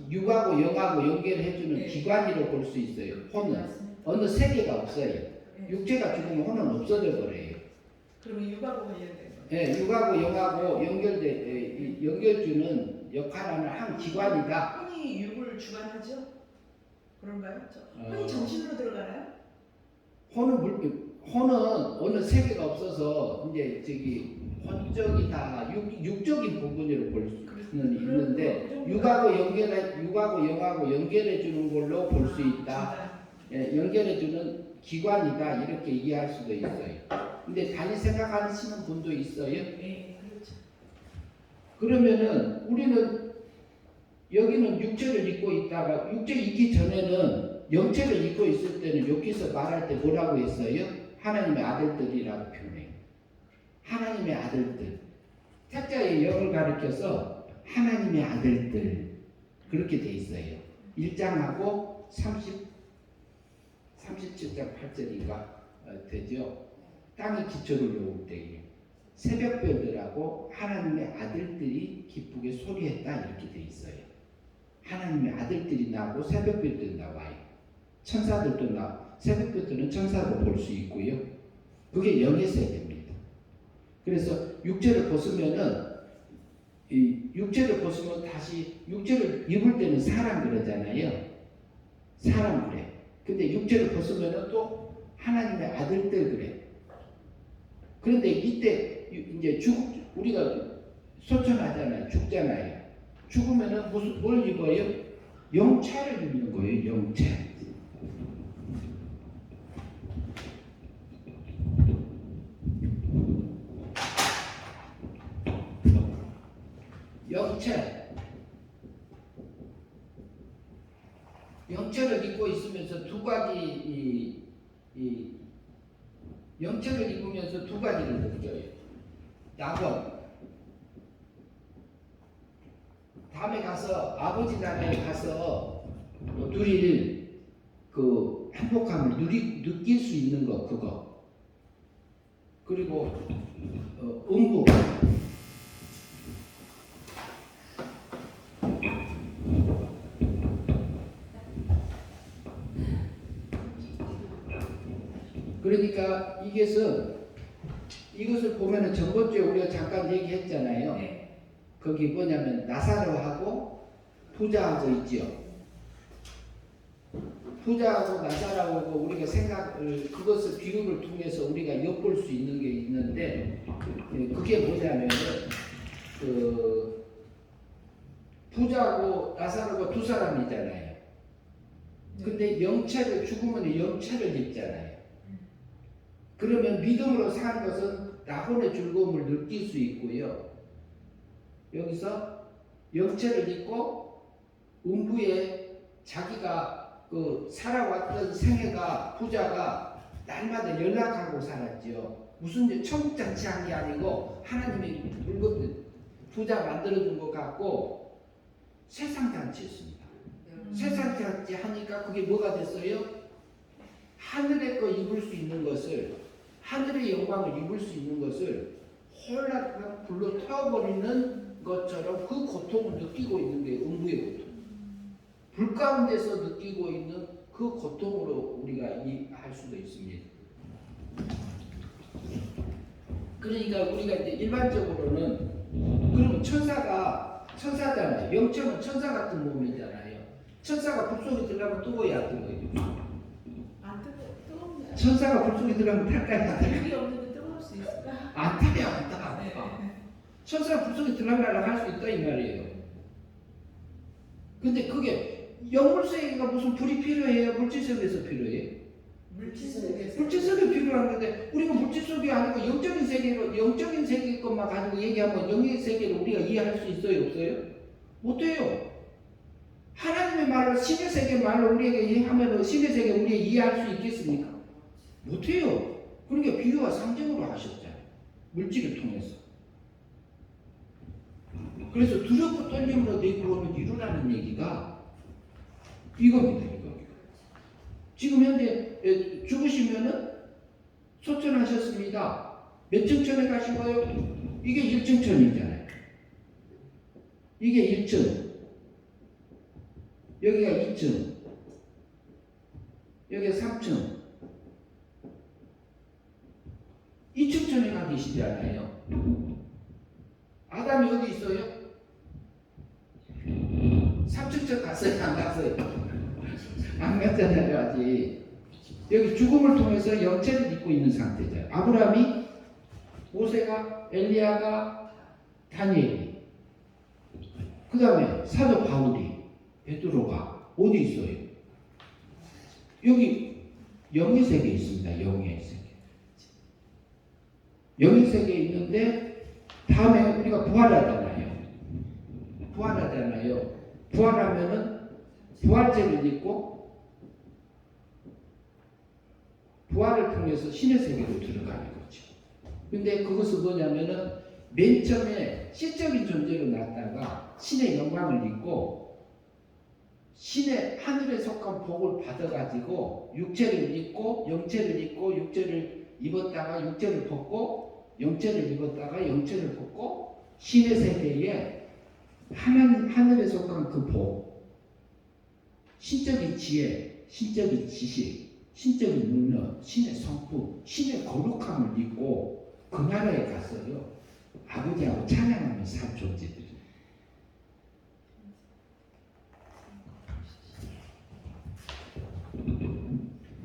육하고 영하고 연결해주는 네. 기관이라고 볼 수 있어요. 혼은 어느 세계가 없어요. 네. 육체가 죽으면 혼은 없어져 버려요. 그러면 육하고 관련된 거. 예, 육하고 영하고 연결주는 역할하는 한 기관이다. 혼이 육을 주관하죠? 그런가요? 혼이 어. 정신으로 들어가나요? 혼은 혼은 어느 세계가 없어서 이제 저기 혼적이다 육적인 부분으로 볼 수는 있는데 육하고 영하고 연결해 주는 걸로 볼 수 있다. 예, 연결해 주는 기관이다 이렇게 이해할 수도 있어요. 근데 달리 생각하시는 분도 있어요. 네, 그렇죠. 그러면은 우리는 여기는 육체를 입고 있다가 육체 입기 전에는 영체를 입고 있을 때는 여기서 말할 때 뭐라고 했어요? 하나님의 아들들이라고 표현해요. 하나님의 아들들. 택자의 영을 가리켜서 하나님의 아들들 그렇게 돼 있어요. 1장하고 37장 8절인가 되죠. 땅의 기초를 놓을 때에 새벽별들하고 하나님의 아들들이 기쁘게 소리했다 이렇게 돼 있어요. 하나님의 아들들이 나오고 새벽별들이 나와요. 천사들도 새벽별들은 천사로 볼 수 있고요. 그게 영의 세계입니다. 그래서 육체를 벗으면은 이 육체를 벗으면 다시 육체를 입을 때는 사람 그러잖아요. 사람 그래. 근데 육체를 벗으면은 또 하나님의 아들들 그래. 그런데 이때 이제 우리가 소천하잖아요. 죽잖아요. 죽으면은 뭘 입어요? 영체를 입는 거예요. 영체. 영체를 입고 있으면서 두 가지 영체를 입으면서 두 가지를 느껴요. 낙원. 다음에 가서 아버지 나라에 가서 누릴 그 행복함을 느낄 수 있는 거 그거. 그리고 음부. 그러니까 이것을 보면은 전번주에 우리가 잠깐 얘기했잖아요. 네. 거기 뭐냐면 나사로하고 부자하고 있지요. 부자하고 나사로하고 우리가 그것을 비유를 통해서 우리가 엿볼 수 있는 게 있는데 그게 뭐냐면은 그 부자하고 나사로가 두 사람이잖아요. 근데 죽으면 영체를 입잖아요. 그러면 믿음으로 사는 것은 낙원의 즐거움을 느낄 수 있고요. 여기서 영체를 입고 음부에 자기가 그 살아왔던 생애가 부자가 날마다 연락하고 살았죠. 무슨 천국 잔치한 게 아니고 하나님이 물건 부자 만들어준 것 같고 세상 잔치였습니다. 세상 잔치 하니까 그게 뭐가 됐어요? 하늘의 거 입을 수 있는 것을 하늘의 영광을 입을 수 있는 것을 홀라 불로 태워버리는 것처럼 그 고통을 느끼고 있는 게 음부의 고통. 불 가운데서 느끼고 있는 그 고통으로 우리가 이해할 수도 있습니다. 그러니까 우리가 이제 일반적으로는 그러면 천사잖아요. 영체는 천사 같은 몸이잖아요. 천사가 불 속에 들어가면 뜨거워야 안 뜨거워요. 천사가 불 속에 들어가면 탈까요? 안 탈까요? 물이 없는데 뜨거울 수 있을까? 안 타요, 안 타. 천사가 불 속에 들어가려고 할 수 있다 이 말이에요. 근데 그게 영물 세계가 무슨 불이 필요해요? 물질 세계에서 필요해요? 물질 속에서. 물질 세계 필요한 건데 우리가 물질 속이 아니고 영적인 세계 것만 가지고 얘기하면 영의 세계를 우리가 이해할 수 있어요, 없어요? 못해요. 하나님의 말로 신의 세계 말로 우리에게 이해하면 신의 세계 우리가 이해할 수 있겠습니까? 못해요. 그러니까 비유와 상징으로 하셨잖아요. 물질을 통해서. 그래서 두렵고 떨림으로 내 구원을 이루라는 얘기가 이겁니다. 이거. 지금 현재 죽으시면은 소천하셨습니다. 몇 층천에 가신 거예요? 이게 1층천이잖아요. 이게 1층. 여기가 2층. 여기가 3층. 2층천에 가 계시잖아요. 아담이 어디 있어요? 3층천 갔어요? 안 갔어요? 안 갔잖아요, 아직. 여기 죽음을 통해서 영체를 입고 있는 상태죠. 아브라함이, 모세가, 엘리야가, 다니엘이, 그 다음에 사도 바울이, 베드로가 어디 있어요? 여기 영의 세계에 있습니다. 영의 세계. 영의 세계에 있는데 다음에 우리가 부활하잖아요. 부활하면은 부활제를 입고 부활을 통해서 신의 세계로 들어가는 거죠. 근데 그것은 뭐냐면은 맨 처음에 시적인 존재로 났다가 신의 영광을 입고 신의 하늘에 속한 복을 받아가지고 육체를 입고 영체를 입고 육체를 입었다가 육체를 벗고 영체를 입었다가 영체를 벗고 신의 세계에 하나님 하늘에 속한 그 복, 신적인 지혜, 신적인 지식, 신적인 능력, 신의 성품, 신의 거룩함을 입고 그 나라에 갔어요. 아버지하고 찬양하며 산 존재들.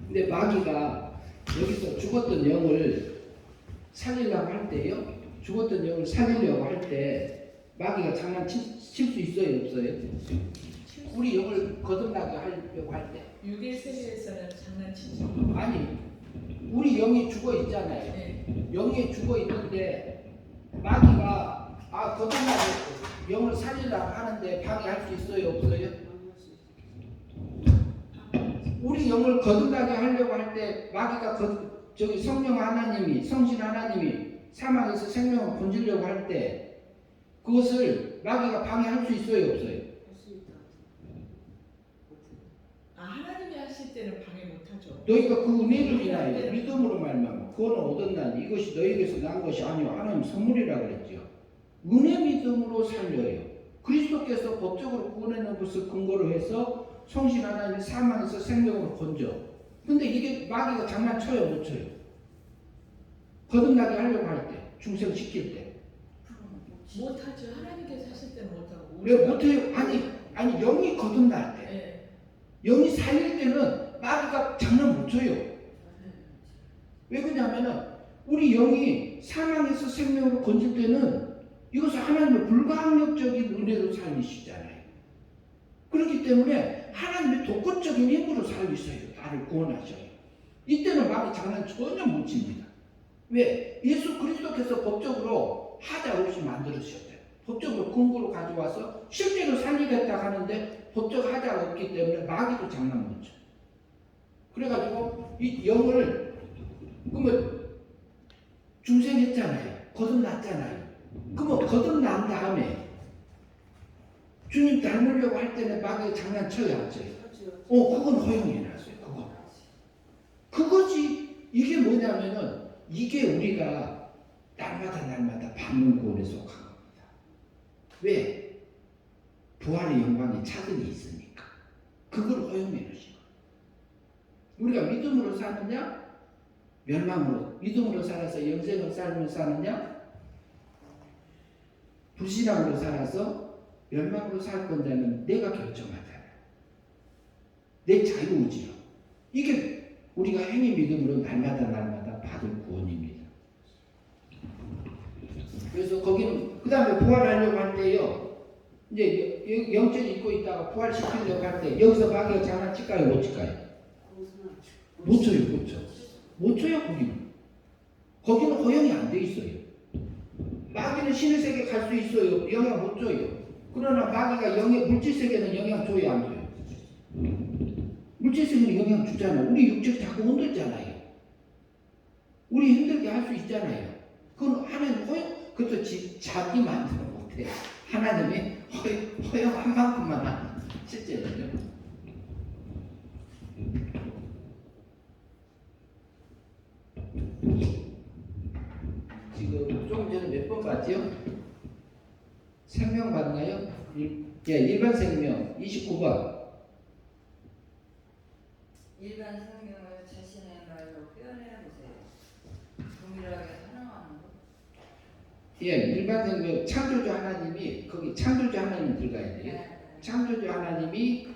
근데 마귀가 여기서 죽었던 영을 살리려고 할 때요. 죽었던 영을 살리려고 할 때 마귀가 장난칠 수 있어요, 없어요? 우리 영을 거듭나게 하려고 할 때. 육의 세계에서는 장난치죠. 아니, 우리 영이 죽어 있잖아요. 네. 영이 죽어 있는데 마귀가 거듭나게 영을 살리려고 하는데 방해할 수 있어요, 없어요? 우리 영을 거듭나게 하려고 할 때 마귀가 저기 성령 하나님이, 성신 하나님이 사망에서 생명을 건지려고 할 때 그것을 마귀가 방해할 수 있어요, 없어요? 하나님이 하실 때는 방해 못하죠. 너희가 그 은혜를 인하여 믿음으로 말미암아 구원을 얻었나니 이것이 너희에게서 난 것이 아니요 하나님 선물이라 그랬죠. 은혜 믿음으로 살려요. 그리스도께서 법적으로 구원하는 것을 근거로 해서 성신 하나님이 사망에서 생명으로 건져. 근데 이게 마귀가 장난쳐요, 못 쳐요? 거듭나게 하려고 할 때, 중생시킬 때. 못하죠. 하나님께서 하실 때는 못하고. 왜 못해요? 아니 영이 거듭날 때, 네. 영이 살릴 때는 마귀가 장난 못 쳐요. 왜 그러냐면은 우리 영이 사망에서 생명으로 건질 때는 이것을 하나님의 불가항력적인 은혜로 살리시잖아요. 그렇기 때문에 하나님의 독권적인 힘으로 살리셔요. 나를 구원하셔요. 이때는 마귀 장난 전혀 못 칩니다. 왜? 예수 그리스도께서 법적으로 하자 없이 만들으셨대요. 법적으로 근거로 가져와서 실제로 살리겠다 하는데 법적 하자가 없기 때문에 마귀도 장난 못 쳐. 그래가지고 이 영을 그러면 중생했잖아요. 거듭났잖아요. 그러면 거듭난 다음에 주님 닮으려고 할 때는 마귀가 장난쳐요, 안 쳐요? 그건 허용해놨어요. 그거지. 이게 뭐냐면은 이게 우리가 날마다 받는 구원에 속한 겁니다. 왜? 부활의 영광이 차등이 있으니까. 그걸 허용해 주신 거예요. 우리가 믿음으로 사느냐? 멸망으로. 믿음으로 살아서 영생을 살면 사느냐? 불신앙으로 살아서 멸망으로 살 건자는 내가 결정하잖아. 내 자유의지로. 이게 우리가 행위 믿음으로 날마다 받을 구원입니다. 그래서 거기는 그 다음에 부활하려고 할 때요. 이제 영체를 입고 있다가 부활시키려고 할 때 여기서 마귀가 장난칠까요? 못 칠까요? 못 쳐요. 못 쳐요. 거기는 허용이 안 돼 있어요. 마귀는 신의 세계 갈 수 있어요. 영향 못 줘요. 그러나 마귀가 물질 세계는 영향 줘요, 안 줘요? 물질 세계는 영향 주잖아요. 우리 육체가 자꾸 흔들잖아요. 우리 힘들게 할 수 있잖아요. 그건 하나님 그것도 자기 마음대로 못해. 하나님이 허용한 만큼만 하는 실제는요. 지금 조금 전에 몇 번 봤죠? 생명 봤나요? 일반 생명 29번. 일반 생명을 자신의 말로 표현해 보세요. 동일하게 사랑하는 것. 일반 생명 창조주 하나님이 거기 창조주 하나님 들어가야 돼요. 네. 창조주 하나님이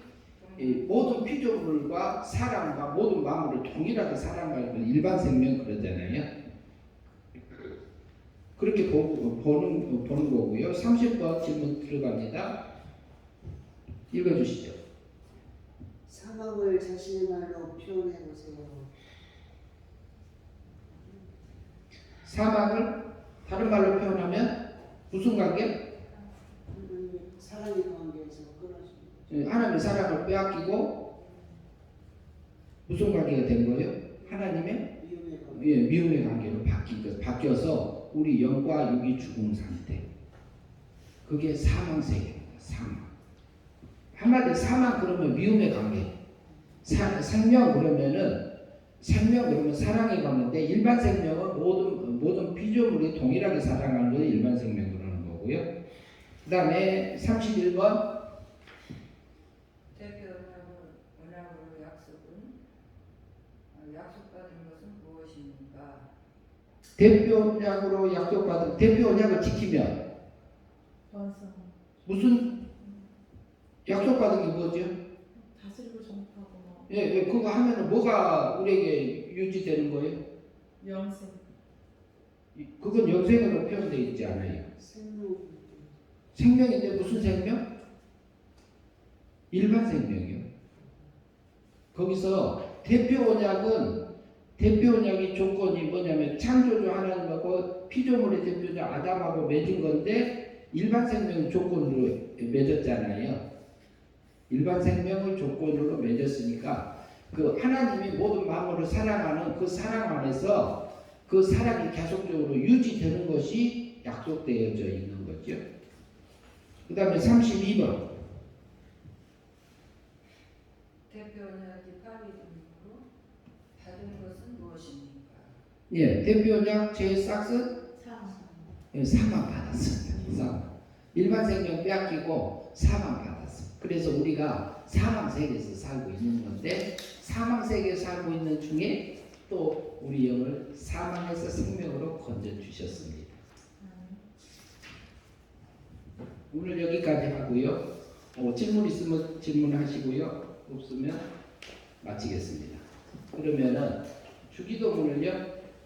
이 모든 피조물과 사람과 모든 만물을 동일하게 사랑하는 일반 생명 그러잖아요. 그렇게 보는 거고요. 30번 질문 들어갑니다. 읽어주시죠. 사망을 자신의 말로 표현해 보세요. 사망을 다른 말로 표현하면 무슨 관계? 사랑의 관계에서 끊어집니다. 하나님의 사랑을 빼앗기고 무슨 관계가 된 거예요? 하나님의 미움의 관계. 미움의 관계로 바뀌어서 우리 영과 육이 죽은 상태. 그게 사망 세계입니다. 사망. 한마디로 사망 그러면 미움의 관계. 생명 그러면 사랑의 관계인데 일반 생명은 모든 피조물이 동일하게 사랑하는 것을 일반 생명 그러는 거고요. 그 다음에 31번 대표 언약으로 약속받은 것은 무엇입니까? 대표 언약으로 약속받은 대표 언약을 지키면 완성. 무슨 약속받은 게 뭐죠? 다스리고 정복하고 뭐 예, 그거 하면은 뭐가 우리에게 유지되는 거예요? 영생. 그건 영생으로 표현되어 있지 않아요. 생명인데 무슨 생명? 일반 생명이요. 거기서 대표 언약이 조건이 뭐냐면 창조주 하나님하고 피조물의 대표자 아담하고 맺은 건데 일반 생명은 조건으로 맺었잖아요. 일반 생명을 조건으로 맺었으니까 그 하나님이 모든 만물을 사랑하는 그 사랑 안에서 그 사랑이 계속적으로 유지되는 것이 약속되어져 있는 거죠. 그 다음에 32번 대표 언약이 파기됨으로 받은 것은 무엇입니까? 예, 대표 언약 제1삭은 사랑. 사망 받았습니다. 사망. 일반 생명 빼앗기고 사망 받았습니다. 그래서 우리가 사망 세계에서 살고 있는 건데 사망 세계에 살고 있는 중에 또 우리 영을 사망에서 생명으로 건져 주셨습니다. 오늘 여기까지 하고요. 질문 있으면 질문하시고요. 없으면 마치겠습니다. 그러면은 주기도문을요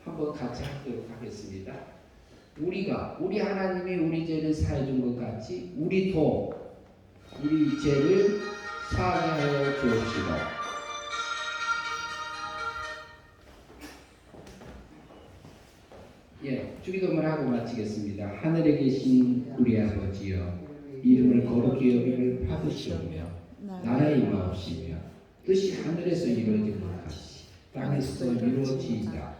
한번 같이 하도록 하겠습니다. 우리 하나님이 우리 죄를 사해 준 것 같이 우리도 우리 죄를 사하여 주옵시고 예, 주기도문 하고 마치겠습니다. 하늘에 계신 우리 아버지여 이름을 거룩히 여김을 받으시오며 나라의 임하옵시며 뜻이 하늘에서 이루어진 것 같이 땅에서 이루어지이다.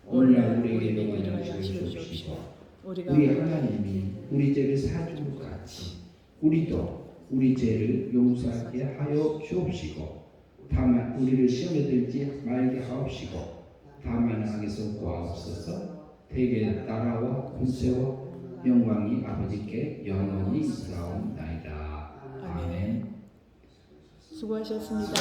오늘날 우리에게 먹을 양식을 주옵시고 우리 하나님이 우리 죄를 사준 것 같이 우리도 우리 죄를 용서하게 하여 주옵시고 다만 우리를 시험에 들지 말게 하옵시고 다만 악에서 구하옵소서. 대개 나라와 권세와 영광이 아버지께 영원히 있사옵나이다. 아멘. 수고하셨습니다.